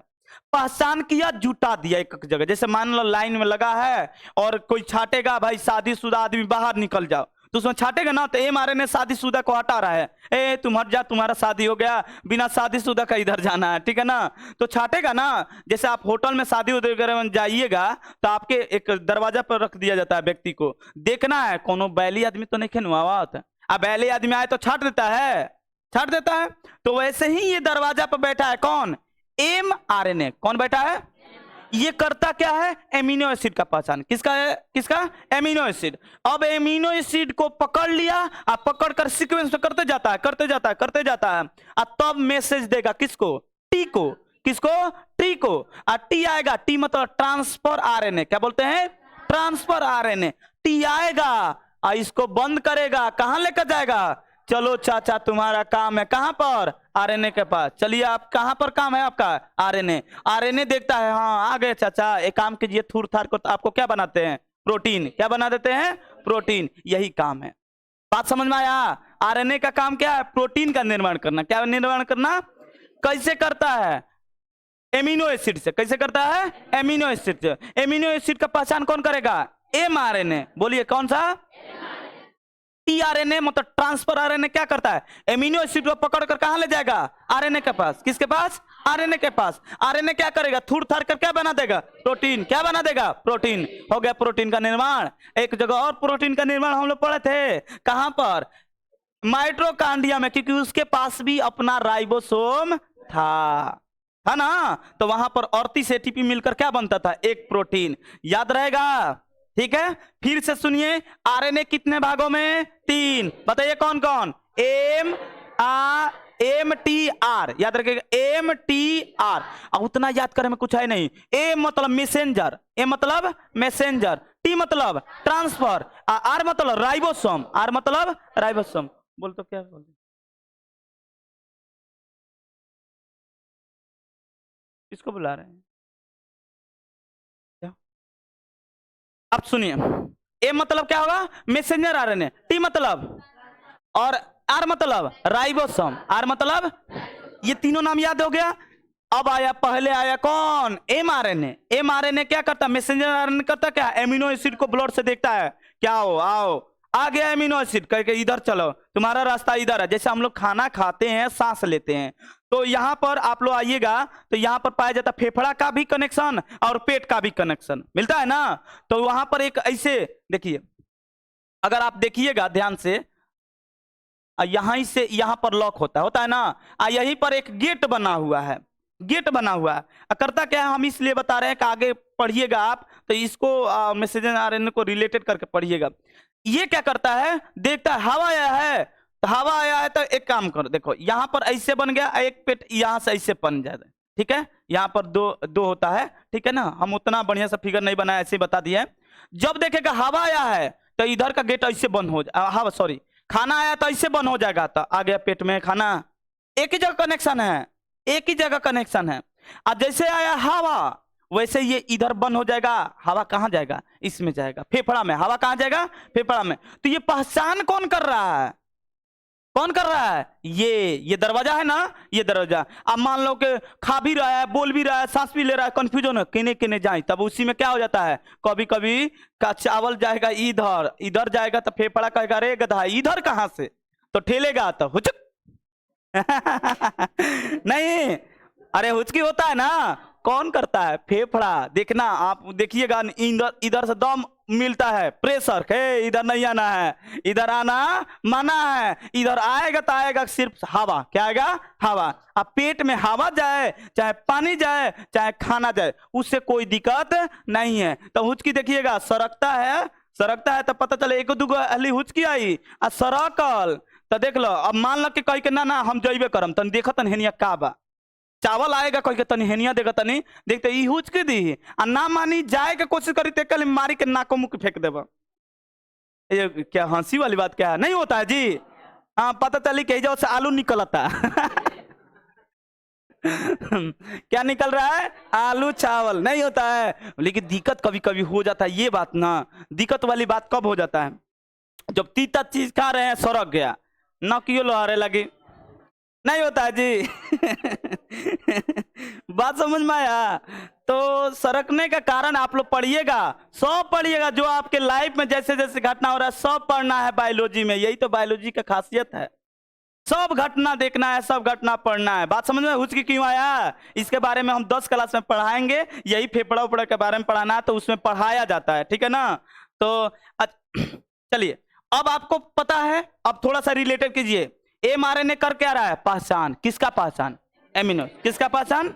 पहचान किया, जुटा दिया एक जगह। जैसे मान लो लाइन में लगा है और कोई छाटेगा, भाई शादीशुदा आदमी बाहर निकल जाओ, तो उसमें छाटेगा ना, तो mRNA शादीशुदा को हटा रहा है, ए तुम हट जा, तुम्हारा शादी हो गया, बिना शादीशुदा का इधर जाना है, ठीक है ना, तो छाटेगा ना। जैसे आप होटल में शादी वगैरह में जाइएगा, तो आपके एक दरवाजा पर रख दिया जाता है, व्यक्ति को देखना है कोनो बैली आदमी तो नहीं खेनुआवत, अब बैली आदमी आए तो छाट देता है, छाट देता है। तो वैसे ही ये दरवाजा पर बैठा है कौन, mRNA। कौन बैठा है, ये करता क्या है, एमिनो एसिड का पहचान। किसका है, किसका, एमिनो एसिड। अब एमिनो एसिड को पकड़ लिया, अब पकड़ कर सीक्वेंस में करते जाता है, करते जाता है, करते जाता है, और तब मैसेज देगा किसको, टी को। किसको, टी को। टी आएगा, टी मतलब ट्रांसफर आरएनए। क्या बोलते हैं, ट्रांसफर आरएनए। टी आएगा और इसको बंद करेगा, कहां लेकर जाएगा, चलो चाचा तुम्हारा काम है कहां पर, आरएनए के पास। चलिए आप कहां पर काम है आपका, आरएनए। आरएनए देखता है, हाँ आ गए चाचा, एक काम कीजिए, थूर थार को तो आपको क्या बनाते हैं, प्रोटीन। क्या बना देते हैं, प्रोटीन। यही काम है, बात समझ में आया। आरएनए का काम क्या है, प्रोटीन का निर्माण करना। क्या निर्माण करना, कैसे करता है, एमिनो एसिड से। कैसे करता है, एमिनो एसिड से। एमिनो एसिड का पहचान कौन करेगा, mRNA। बोलिए कौन सा, टीआरएनए मतलब ट्रांसफर आरएनए क्या करता है, एमिनो एसिड को पकड़कर कहां ले जाएगा, आरएनए के पास। किसके पास, आरएनए के पास। आरएनए क्या करेगा, थूर थार कर क्या बना देगा, प्रोटीन। क्या बना देगा, प्रोटीन। हो गया प्रोटीन का निर्माण। एक जगह और प्रोटीन का निर्माण हम लोग पढ़े थे, कहां पर, माइटोकॉन्ड्रिया में, क्योंकि उसके पास भी अपना राइबोसोम था, है ना। तो वहां पर 38 एटीपी मिलकर क्या बनता था, एक प्रोटीन। याद रहेगा, ठीक है। फिर से सुनिए, आरएनए कितने भागों में, 3। बताइए कौन कौन, MTR, याद रखिएगा, MTR। अब उतना याद करने में कुछ है नहीं। ए मतलब मैसेंजर, ए मतलब मैसेंजर, टी मतलब ट्रांसफर, आर मतलब राइबोसोम, आर मतलब राइबोसोम। बोल तो क्या बोल, किसको बुला रहे हैं, अब सुनिए। ए मतलब क्या होगा, मैसेंजर आरएनए, टी मतलब, और आर मतलब राइबोसोम, आर मतलब, ये तीनों नाम याद हो गया। अब आया, पहले आया कौन, mRNA। mRNA क्या करता है, मैसेंजर आरएनए करता क्या, एमिनो एसिड को ब्लड से देखता है, क्या हो, आओ आ गया एमिनो एसिड, कह के इधर चलो, तुम्हारा रास्ता इधर है। जैसे हम लोग खाना खाते हैं, सांस लेते हैं, तो यहां पर आप लोग आइएगा, तो यहां पर पाया जाता है फेफड़ा का भी कनेक्शन और पेट का भी कनेक्शन मिलता है ना। तो वहां पर एक ऐसे देखिए, अगर आप देखिएगा ध्यान से, यहां से यहां पर लॉक होता है ना, यहीं पर एक गेट बना हुआ है, गेट बना हुआ है। करता क्या है, हम इसलिए बता रहे हैं कि आगे पढ़िएगा आप, तो इसको मैसेंजर आरएनए को रिलेटेड करके पढ़िएगा। ये क्या करता है, देखता है हवा आया है, तो हवा आया है तो एक काम करो, देखो यहाँ पर ऐसे बन गया, एक पेट यहाँ से ऐसे बन जाए, ठीक है, यहाँ पर दो दो होता है, ठीक है ना। हम उतना बढ़िया सा फिगर नहीं बनाया, ऐसे ही बता दिया है। जब देखेगा हवा आया है तो इधर का गेट ऐसे बंद हो जाए, हवा सॉरी खाना आया तो ऐसे बंद हो जाएगा, तो आ गया पेट में खाना। एक ही जगह कनेक्शन है, एक ही जगह कनेक्शन है। अब जैसे आया हवा, वैसे ये इधर बंद हो जाएगा, हवा कहाँ जाएगा, इसमें जाएगा, फेफड़ा में। हवा कहाँ जाएगा, फेफड़ा में। तो ये पहचान कौन कर रहा है, कौन कर रहा है, ये दरवाजा है ना, ये दरवाजा। अब मान लो कि खा भी रहा है, बोल भी रहा है, सांस भी ले रहा है, कंफ्यूजन है किने किने जाए, तब उसी में क्या हो जाता है, कभी कभी का चावल जाएगा इधर, इधर जाएगा तो फेफड़ा कहेगा रे गधा इधर कहां से, तो ठेलेगा तो हुचक नहीं, अरे हुचकी होता है ना, कौन करता है, फेफड़ा। देखना आप देखिएगा, इधर इधर से दम मिलता है, प्रेशर के इधर नहीं आना है, इधर आना माना है, इधर आएगा तो आएगा सिर्फ हवा, क्या आएगा, हवा। अब पेट में हवा जाए, चाहे पानी जाए, चाहे खाना जाए, उससे कोई दिक्कत नहीं है। तो हुचकी देखिएगा, सरकता है, सरकता है तो पता चले एक दूगो हली हुचकी आई आ सरकल, तो देख लो। अब मान लो कि कह के ना हम जइबे करम, तन देखत हेनिया का बा, चावल आएगा कह के तनी हेनिया देखा, तनी देखते ई हुच के दी आ ना मानी जाए के कोशिश करी ते कल मारी के नाको मुख फेंक देबा। ये क्या हंसी वाली बात क्या है, नहीं होता है जी। हाँ पता चली कि जो से आलू निकलता क्या निकल रहा है, आलू चावल नहीं होता है। लेकिन दिक्कत कभी कभी हो जाता है, ये बात ना, दिक्कत वाली बात कब हो जाता है, जब तीता चीज खा रहे हैं सड़क गया, न क्यों लहरे लगी, नहीं होता है जी बात समझ में आया। तो सरकने का कारण आप लोग पढ़िएगा, सब पढ़िएगा, जो आपके लाइफ में जैसे जैसे घटना हो रहा है सब पढ़ना है बायोलॉजी में, यही तो बायोलॉजी का खासियत है, सब घटना देखना है, सब घटना पढ़ना है। बात समझ में, हुचकी क्यों आया, इसके बारे में हम 10 क्लास में पढ़ाएंगे, यही फेफड़ा उपड़ा के बारे में पढ़ाना है, तो उसमें पढ़ाया जाता है, ठीक है ना। तो चलिए अब आपको पता है, अब थोड़ा सा रिलेटेड कीजिए, एमआरएनए कर क्या रहा है, पहचान, किसका पहचान, एमिनो, किसका पहचान,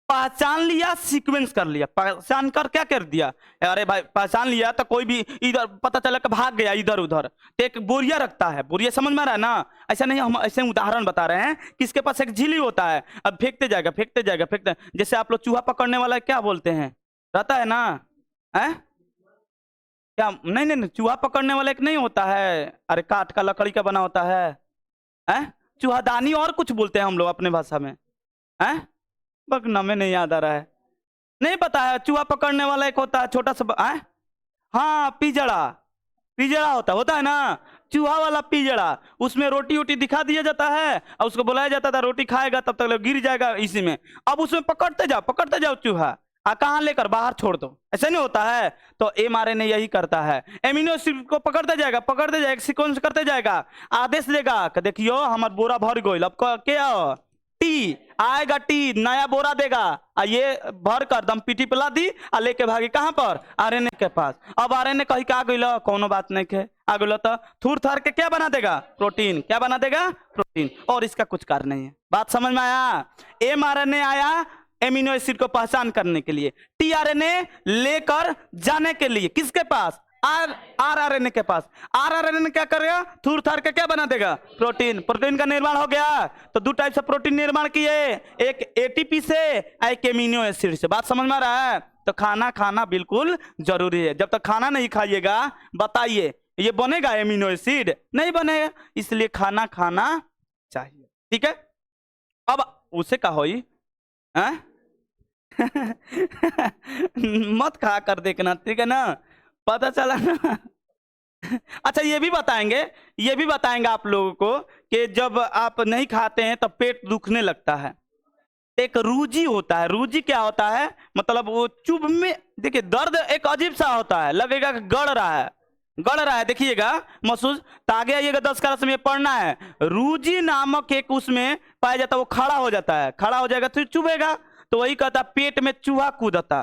पहचान लिया, सीक्वेंस कर लिया, पहचान कर क्या कर दिया, अरे भाई पहचान लिया तो कोई भी इधर पता चला कि भाग गया इधर उधर, तो एक बोरिया रखता है, बोरिया समझ में आ रहा है ना, ऐसा नहीं, हम ऐसे उदाहरण बता रहे हैं, किसके पास एक झिल्ली होता है, अब फेंकते जाएगा फेंकते जाएगा फेंकते, जैसे आप लोग चूहा पकड़ने वाला क्या बोलते हैं, रहता है ना, है क्या, नहीं नहीं नहीं, चूहा पकड़ने वाला एक नहीं होता है, अरे काठ का लकड़ी का बना होता है, चूहादानी और कुछ बोलते हैं हम लोग अपने भाषा में, है बगना में नहीं याद आ रहा है, नहीं पता है, चूहा पकड़ने वाला एक होता है छोटा सा हाँ पिजड़ा, पिजड़ा होता है ना, चूहा वाला पिजड़ा, उसमें रोटी वोटी दिखा दिया जाता है और उसको बुलाया जाता था, रोटी खाएगा तब तक गिर जाएगा इसी में, अब उसमें पकड़ते जाओ चूहा, कहाँ लेकर बाहर छोड़ दो, ऐसा नहीं होता है। तो एमआरएनए यही करता है, एमिनो एसिड को पकड़ते जाएगा, सीक्वेंस करते जाएगा, आदेश देगा कि देखियो हमार बोरा भर गई, अब क्या टी आएगा, टी नया बोरा देगा, ये भर कर दम पीठी पिला दी और लेके भागी कहां पर, आरएनए के पास। अब आरएनए कहीं का गई, कोनो बात नहीं के आ गई, तो थूर थार के क्या बना देगा, प्रोटीन, क्या बना देगा, प्रोटीन, और इसका कुछ कार्य नहीं है। बात समझ में आया, एमआरएनए आया एमिनो एसिड को पहचान करने के लिए, टीआरएनए लेकर जाने के लिए किसके पास, आरआरएनए के पास, आरआरएनए क्या करेगा, थूर थार के क्या बना देगा, प्रोटीन, प्रोटीन का निर्माण हो गया। तो दो टाइप से प्रोटीन निर्माण किए, एक एटीपी से, एक एमिनो एसिड से। बात समझ में आ रहा है। तो खाना खाना बिल्कुल जरूरी है, जब तक खाना नहीं खाइएगा बताइए ये बनेगा एमिनो एसिड, नहीं बनेगा, इसलिए खाना खाना चाहिए, ठीक है। अब उसे का होई मत खा कर देखना, ठीक है ना, पता चला ना अच्छा ये भी बताएंगे आप लोगों को कि जब आप नहीं खाते हैं तो पेट दुखने लगता है, एक रूजी होता है, रूजी क्या होता है, मतलब वो चुभ में देखिए दर्द एक अजीब सा होता है, लगेगा कि गड़ रहा है, देखिएगा महसूस, तो आगे आइएगा 10 क्लास में पढ़ना है, रूजी नामक एक उसमें पाया जाता है, वो खड़ा हो जाता है, खड़ा हो जाएगा तो चुभेगा, तो वही कहता पेट में चूहा कूदता,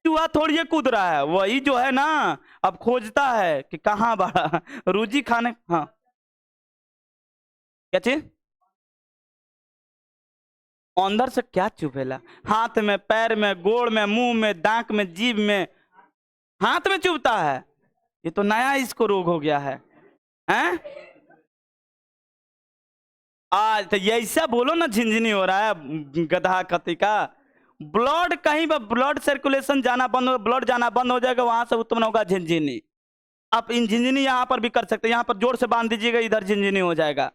चूहा थोड़ी ये कूद रहा है, वही जो है ना अब खोजता है कि कहाँ बढ़ा रूजी खाने, हाँ क्या चीज, अंदर से क्या चुभेला? हाथ में, पैर में, गोड़ में, मुंह में, दांत में, जीभ में, हाथ में चुभता है। ये तो नया इसको रोग हो गया है, हैं? आज तो ये ऐसा बोलो ना, झिनझिनी हो रहा है गधा कति का। ब्लड कहीं पर ब्लड सर्कुलेशन जाना बंद हो, ब्लड जाना बंद हो जाएगा, वहां से उत्पन्न होगा झिनझिनी। आप इन झिनझिनी यहाँ पर भी कर सकते हैं, यहाँ पर जोर से बांध दीजिएगा, इधर झिनझिनी हो जाएगा।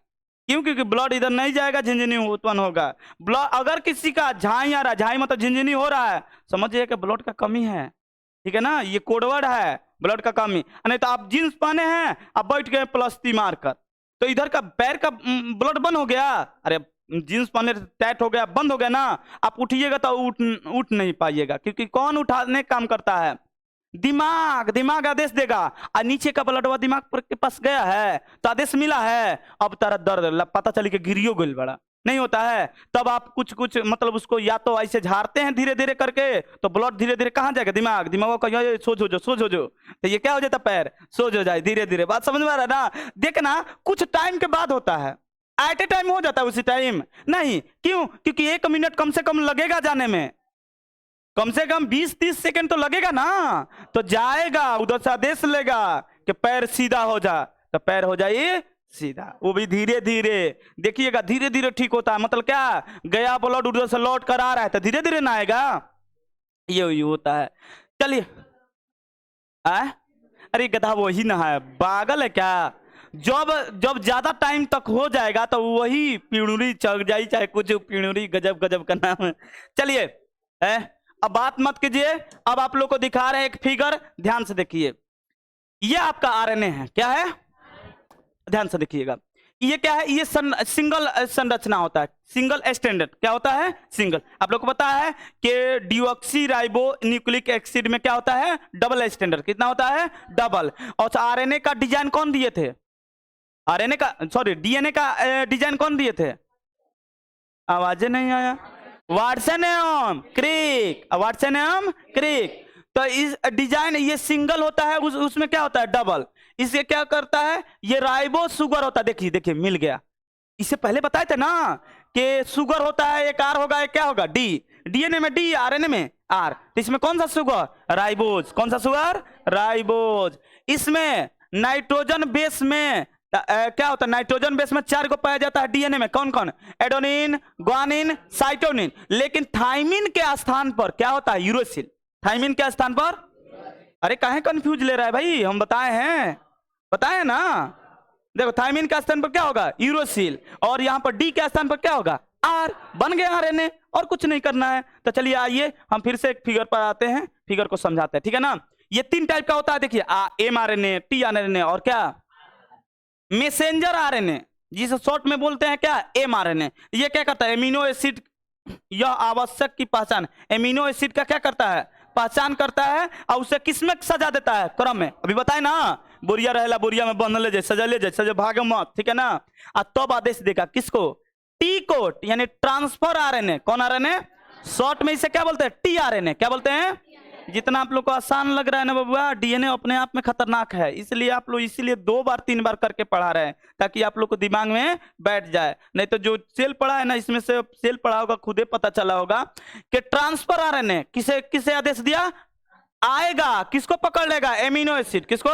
क्यों? क्योंकि ब्लड इधर नहीं जाएगा, झिनझिनी उत्पन्न होगा। ब्लड अगर किसी का झाई आ रहा है, झाई मतलब झिनझिनी हो रहा है, समझिए कि ब्लड का कमी है, ठीक है ना? ये कोडवर्ड है, ब्लड का कमी। नहीं तो आप जींस पहने हैं, आप बैठ गए प्लस्ती मारकर, तो इधर का पैर का ब्लड बंद हो गया। अरे जींस पहने टाइट हो गया, बंद हो गया ना, आप उठिएगा तो उठ नहीं पाइएगा। क्योंकि कौन उठाने काम करता है? दिमाग। दिमाग आदेश देगा, और नीचे का ब्लड हुआ दिमाग पर के पास गया है तो आदेश मिला है, अब तारा दर्द पता चली कि गिरियो गोल बड़ा नहीं होता है। तब आप कुछ कुछ मतलब उसको या तो ऐसे झाड़ते हैं धीरे धीरे करके, तो ब्लड धीरे धीरे कहाँ जाएगा? दिमाग। दिमाग को कहिए सोच हो जो, सोच हो जो, तो ये क्या हो जाता? पैर सोच हो जाए धीरे धीरे। बात समझ में आ रहा है ना? देखना कुछ टाइम के बाद होता है, एट ए टाइम हो जाता है उसी टाइम नहीं। क्यों? क्योंकि 1 मिनट कम से कम लगेगा जाने में, कम से कम 20-30 सेकंड तो लगेगा ना। तो जाएगा, उधर से आदेश लेगा कि पैर सीधा हो जा, तो पैर हो जाए सीधा, वो भी धीरे धीरे। देखिएगा धीरे धीरे ठीक होता है। मतलब क्या? गया ब्लड उधर से लौट कर आ रहा है तो धीरे धीरे ना आएगा, ये होता है। चलिए, अरे गधा वही ना है, पागल है क्या? जब जब ज्यादा टाइम तक हो जाएगा तो वही पीणुरी चढ़ जाए, चाहे कुछ पीणुरी, गजब गजब का नाम है। चलिए, अब बात मत कीजिए, अब आप लोग को दिखा रहे हैं एक फिगर, ध्यान से देखिए। ये आपका आरएनए है, क्या है? ध्यान से देखिएगा, ये क्या है? ये सिंगल संरचना होता है, सिंगल स्टैंडर्ड। क्या होता है? सिंगल। आप लोग को पता है कि डीऑक्सी राइबो न्यूक्लिक एसिड में क्या होता है? Double standard. कितना होता है? डबल। और आरएनए का डिजाइन कौन दिए थे? आरएनए का, सॉरी, डीएनए का डिजाइन कौन दिए थे? आवाजें नहीं आया। वाटसन एवं क्रिक, वाटसन एवं क्रिक। तो इस डिजाइन ये सिंगल होता है, उसमें क्या होता है? डबल। इससे क्या करता है? ये राइबो शुगर होता है। देखिए देखिए, मिल गया। इससे पहले बताए थे ना कि शुगर होता है, एक आर होगा, एक क्या होगा? डी। डीएनए में डी, आरएनए में आर। तो इसमें कौन सा शुगर? राइबोज। कौन सा शुगर? राइबोज। इसमें नाइट्रोजन बेस में क्या होता है? नाइट्रोजन बेस में 4 को पाया जाता है डीएनए में। कौन कौन? एडोनिन, ग्वानिन, साइटोनिन। लेकिन थाइमिन के स्थान पर क्या होता है? यूरोसिल। थाइमिन के स्थान पर, अरे काहे कंफ्यूज ले रहा है भाई? हम बताए हैं, बताए ना। देखो, थाइमिन के स्थान पर क्या होगा? यूरोसिल। और यहां पर डी के स्थान पर क्या होगा? आर। बन गया आरएनए, और कुछ नहीं करना है। तो चलिए आइए हम फिर से एक फिगर पर आते हैं, फिगर को समझाते हैं, ठीक है ना? ये 3 टाइप का होता है। देखिए, एम आरएनए, टी आरएनए, और क्या? मैसेंजर आरएनए, जिसे शॉर्ट में बोलते हैं क्या? एमआरएनए। ये क्या करता है? एमिनो एसिड, यह आवश्यक की पहचान, एमिनो एसिड का क्या करता है? पहचान करता है, और उसे किसमें सजा देता है? क्रम में। अभी बताए ना, बोरिया रहेला, बोरिया में बंध ले जाए, सजा ले जाए, सजा भाग मत, ठीक है ना? तब आदेश देगा किसको? टी कोट, यानी ट्रांसफर आरएनए। कौन आरएनए? शॉर्ट में इसे क्या बोलते हैं? T RNA. क्या बोलते हैं? जितना आप लोग को आसान लग रहा है ना बबुआ, डीएनए अपने आप में खतरनाक है, इसलिए आप लोग इसीलिए 2 बार 3 बार करके पढ़ा रहे हैं, ताकि आप लोग को दिमाग में बैठ जाए। नहीं तो जो सेल पढ़ा है ना, इसमें से सेल पढ़ा होगा, खुदे पता चला होगा कि ट्रांसफर आरएनए किसे किसे आदेश दिया? आएगा, किसको पकड़ लेगा? Amino acid. किसको?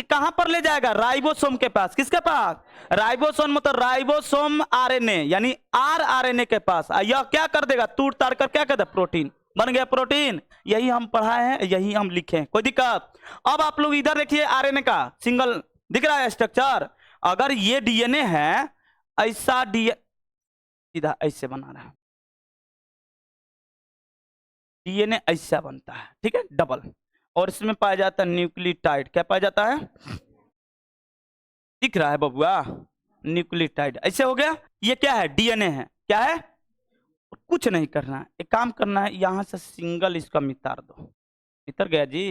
कहां पर ले जाएगा? राइबोसोम के पास। किसके पास? राइबोसोम, मतलब राइबोसोम आरएनए, यानी आरएनए के पास। यह क्या कर देगा? तोड़ ताड़ कर क्या कर देगा? प्रोटीन बन गया, प्रोटीन। यही हम पढ़ाए हैं, यही हम लिखे हैं, कोई दिक्कत? अब आप लोग इधर देखिए, आरएनए का सिंगल दिख रहा है स्ट्रक्चर। अगर ये डीएनए है, ऐसा सीधा ऐसे बना रहा है, डीएनए ऐसा बनता है, ठीक है, डबल। और इसमें पाया जाता है न्यूक्लियोटाइड। क्या पाया जाता है? दिख रहा है बबुआ? न्यूक्लियोटाइड ऐसे हो गया। ये क्या है? डीएनए है। क्या है? कुछ नहीं करना है, एक काम करना है, यहां से सिंगल इसका मितार दो। मितर गया जी,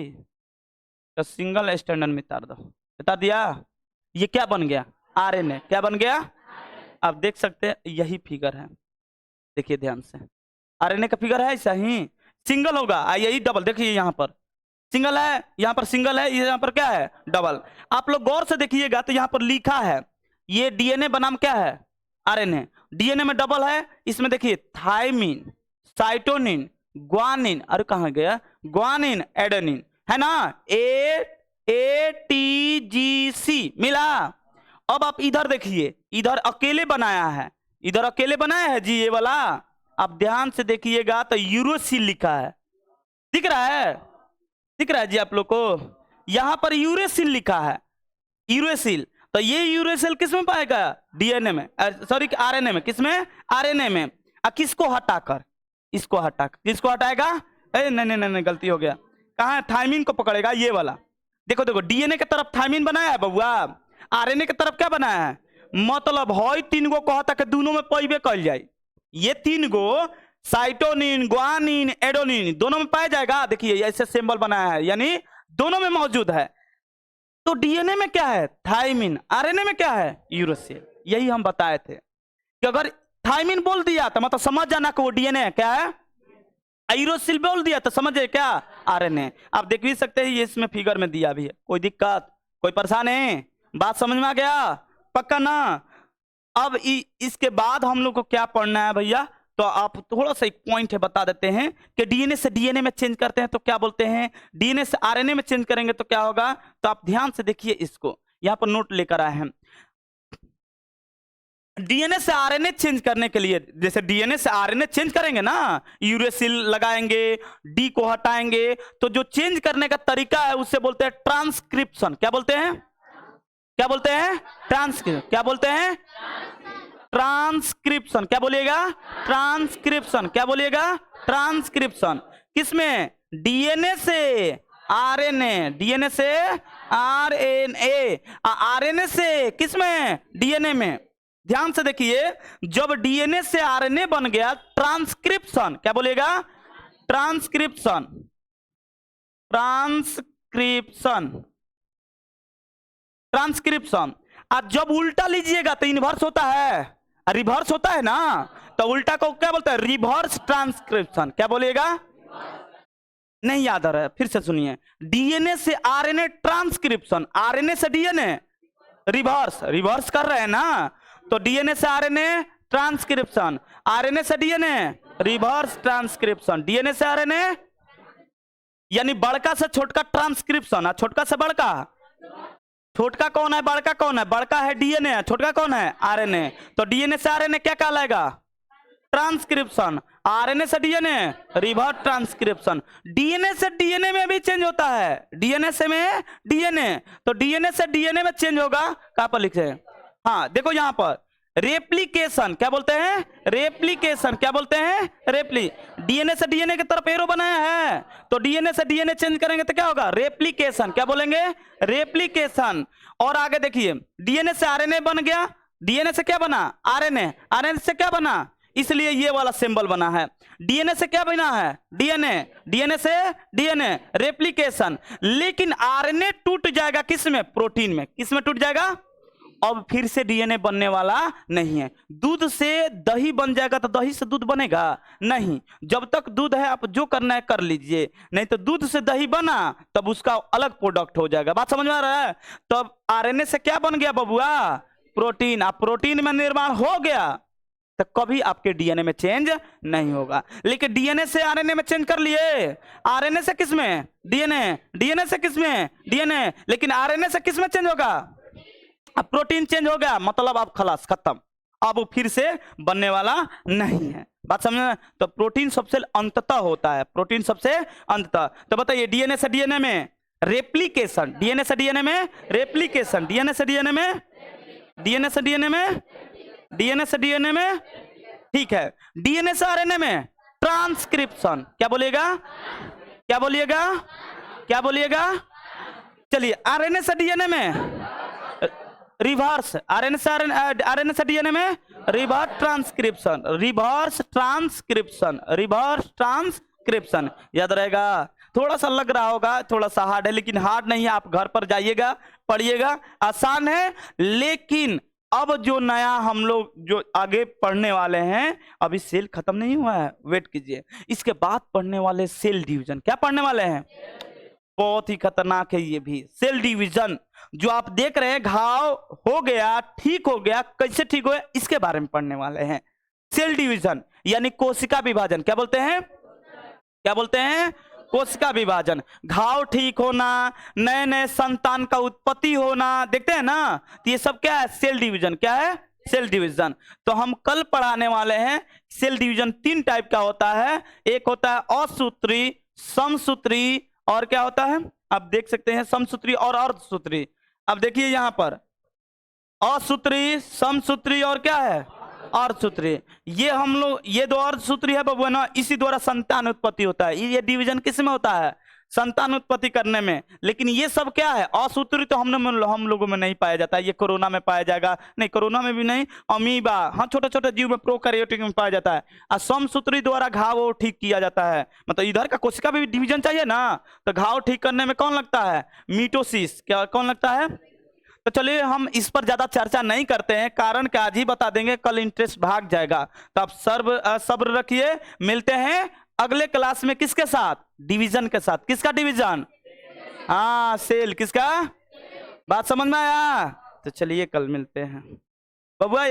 तो सिंगल स्टैंडर्ड मितार दो। बता दिया? ये क्या बन गया? आरएनए। क्या बन गया? आप देख सकते हैं, यही फिगर है, देखिए ध्यान से। आरएनए का फिगर है ऐसा ही, सिंगल होगा, यही डबल। देखिए यहाँ पर सिंगल है, यहाँ पर सिंगल है, यहाँ पर क्या है? डबल। आप लोग गौर से देखिएगा तो यहाँ पर लिखा है, ये डीएनए बनाम क्या है? आरएनए। डीएनए में डबल है, इसमें देखिए थाइमिन, साइटोनिन, ग्वानिन, अरे कहाँ गया, ग्वानिन, एडेनिन, है ना, ATGC मिला। अब आप इधर देखिए, इधर अकेले बनाया है, इधर अकेले बनाया है जी ये वाला। आप ध्यान से देखिएगा तो यूरोसिल लिखा है, दिख रहा है, दिख रहा है जी आप लोग को, यहां पर यूरोसिल लिखा है, यूरोसिल। तो ये यूरोसिल किस में पाएगा, डीएनए में, सॉरी आरएनए में, किसमें, आरएनए में। किसको हटाकर, इसको हटाकर, किसको हटाएगा, नहीं नहीं नहीं गलती हो गया, कहाँ है, थाइमिन को पकड़ेगा, ये वाला। देखो देखो डीएनए की तरफ थाइमिन बनाया है बबुआ, आरएनए की तरफ क्या बनाया है, मतलब है तीन गो कहता कि दोनों में पैबे कल जाए, ये तीन गो साइटोनिन, ग्वानिन, एडोनिन दोनों में पाया जाएगा। देखिए ऐसे सिंबल बनाया है, यानी दोनों में मौजूद है। तो डीएनए में क्या है, थाइमिन, आरएनए में क्या है, यूरोसिल। यही हम बताए थे कि अगर थाइमिन बोल दिया तो मतलब समझ जाना कि वो डीएनए है, क्या है, यूरोसिल बोल दिया तो समझिए क्या, आरएनए। आप देख भी सकते हैं, ये इसमें फिगर में दिया भी है, कोई दिक्कत, कोई परेशान है, बात समझ में आ गया, पक्का ना। अब इसके बाद हम लोग को क्या पढ़ना है भैया, तो आप थोड़ा सा एक पॉइंट है बता देते हैं कि डीएनए से डीएनए में चेंज करते हैं तो क्या बोलते हैं, डीएनए से आरएनए में चेंज करेंगे तो क्या होगा। तो आप ध्यान से देखिए, इसको यहां पर नोट लेकर आए हैं। डीएनए से आरएनए चेंज करने के लिए, जैसे डीएनए से आरएनए चेंज करेंगे ना, यूरेसिल लगाएंगे, डी को हटाएंगे, तो जो चेंज करने का तरीका है उससे बोलते हैं ट्रांसक्रिप्शन। क्या बोलते हैं, क्या बोलते हैं, ट्रांसक्रिप्शन, क्या बोलते हैं, ट्रांसक्रिप्शन, क्या बोलिएगा, ट्रांसक्रिप्शन, क्या बोलिएगा, ट्रांसक्रिप्शन। किसमें, डीएनए से आरएनए, डीएनए से आरएनए, आरएनए से किसमें, डीएनए में। ध्यान से देखिए, जब डीएनए से आरएनए बन गया, ट्रांसक्रिप्शन, क्या बोलिएगा, ट्रांसक्रिप्शन, ट्रांसक्रिप्शन, ट्रांसक्रिप्शन। अब जब उल्टा लीजिएगा तो इनवर्स होता है, रिवर्स होता है ना, तो उल्टा को क्या बोलते हैं, रिवर्स ट्रांसक्रिप्शन। क्या बोलिएगा, नहीं याद आ रहा है, फिर से सुनिए, डीएनए से आरएनए ट्रांसक्रिप्शन, आरएनए से डीएनए रिवर्स, रिवर्स कर रहे हैं ना, तो डीएनए से आरएनए ट्रांसक्रिप्शन, आरएनए से डीएनए रिवर्स ट्रांसक्रिप्शन, डीएनए से आरएनए, यानी बड़का से छोटका ट्रांसक्रिप्शन, छोटका से बड़का, छोटका कौन है, बड़का कौन है, बड़का है डीएनए, छोटका कौन है, आरएनए। तो डीएनए से आरएनए क्या कहलाएगा, ट्रांसक्रिप्शन, आरएनए से डीएनए रिवर्स ट्रांसक्रिप्शन। डीएनए से डीएनए में भी चेंज होता है, डीएनए से में डीएनए, तो डीएनए से डीएनए में चेंज होगा, कहां पर लिखे, हाँ देखो यहां पर, रेप्लिकेशन, क्या बोलते हैं, रेप्लिकेशन, क्या बोलते हैं, डीएनए से डीएनए की तरफ एरो बनाया है, तो डीएनए से डीएनए चेंज करेंगे तो क्या होगा, रेप्लिकेशन, क्या बोलेंगे, रेप्लिकेशन। और आगे देखिए, डीएनए से आरएनए बन गया, डीएनए से क्या बना, आरएनए, आरएनए से क्या बना, इसलिए ये वाला सिंबल बना है। डीएनए से क्या बना है, डीएनए, डीएनए से डीएनए रेप्लिकेशन। लेकिन आरएनए टूट जाएगा किसमें, प्रोटीन में, किसमें टूट जाएगा, अब फिर से डीएनए बनने वाला नहीं है। दूध से दही बन जाएगा तो दही से दूध बनेगा नहीं, जब तक दूध है आप जो करना है कर लीजिए, नहीं तो दूध से दही बना तब उसका अलग प्रोडक्ट हो जाएगा। बात समझ में आ रहा है। तब आरएनए से क्या बन गया बबुआ, प्रोटीन। आप प्रोटीन में निर्माण हो गया तो कभी आपके डीएनए में चेंज नहीं होगा। लेकिन डीएनए से आरएनए में चेंज कर लिए, आरएनए से किस में, डीएनए, डीएनए से किस में, डीएनए, लेकिन आरएनए से किस में चेंज होगा, अब प्रोटीन चेंज हो गया, मतलब आप खलास, खत्म, अब फिर से बनने वाला नहीं है। बात समझ में। तो प्रोटीन सबसे अंततः होता है, प्रोटीन सबसे अंततः। तो बताइए, डीएनए से डीएनए में रेप्लिकेशन, डीएनए से डीएनए में रेप्लिकेशन, डीएनए से डीएनए में, डीएनए से डीएनए में, डीएनए से डीएनए में, ठीक है। डीएनए से आरएनए में ट्रांसक्रिप्शन, क्या बोलिएगा, क्या बोलिएगा, क्या बोलिएगा, चलिए। आरएनए से डीएनए में रिवर्स, आरएनए से डीएनए में reverse transcription, reverse transcription, reverse transcription, याद रहेगा। थोड़ा सा लग रहा होगा, थोड़ा सा हार्ड है, लेकिन हार्ड नहीं है, आप घर पर जाइएगा पढ़िएगा, आसान है। लेकिन अब जो नया हम लोग जो आगे पढ़ने वाले हैं, अभी सेल खत्म नहीं हुआ है, वेट कीजिए, इसके बाद पढ़ने वाले सेल डिवीजन। क्या पढ़ने वाले हैं, बहुत ही खतरनाक है ये भी, सेल डिवीजन। जो आप देख रहे हैं घाव हो गया, ठीक हो गया, कैसे ठीक हो गया, इसके बारे में पढ़ने वाले हैं। सेल डिवीजन यानी कोशिका विभाजन, क्या बोलते हैं, क्या बोलते हैं, कोशिका विभाजन। घाव ठीक होना, नए नए संतान का उत्पत्ति होना, देखते हैं ना, तो ये सब क्या है, सेल डिवीजन। क्या है, सेल डिवीजन। तो हम कल पढ़ाने वाले हैं सेल डिवीजन 3 टाइप का होता है। एक होता है असूत्री, समसूत्री, और क्या होता है, आप देख सकते हैं समसूत्री और अर्धसूत्री। अब देखिए यहां पर असूत्री, समसूत्री और क्या है, अर्धसूत्री। ये हम लोग, ये 2 अर्धसूत्री है बबुआ ना, इसी द्वारा संतान उत्पत्ति होता है। ये डिवीजन किस में होता है, संतान उत्पत्ति करने में। लेकिन ये सब क्या है, असूत्री तो हम लोगों में नहीं पाया जाता है, ये कोरोना में पाया जाएगा, नहीं कोरोना में भी नहीं, अमीबा, हाँ छोटे छोटे जीव में, प्रोकैरियोटिक में पाया जाता है। और समसूत्री द्वारा घाव ठीक किया जाता है, मतलब इधर का कोशिका भी डिवीजन चाहिए ना, तो घाव ठीक करने में कौन लगता है, मिटोसिस, क्या कौन लगता है। तो चलिए हम इस पर ज्यादा चर्चा नहीं करते हैं, कारण क्या आज ही बता देंगे, कल इंटरेस्ट भाग जाएगा। तो आप सब्र रखिए, मिलते हैं अगले क्लास में किसके साथ, डिवीजन के साथ। किसका डिवीजन, हाँ सेल, किसका, बात समझ में आया। तो चलिए कल मिलते हैं बबुआ।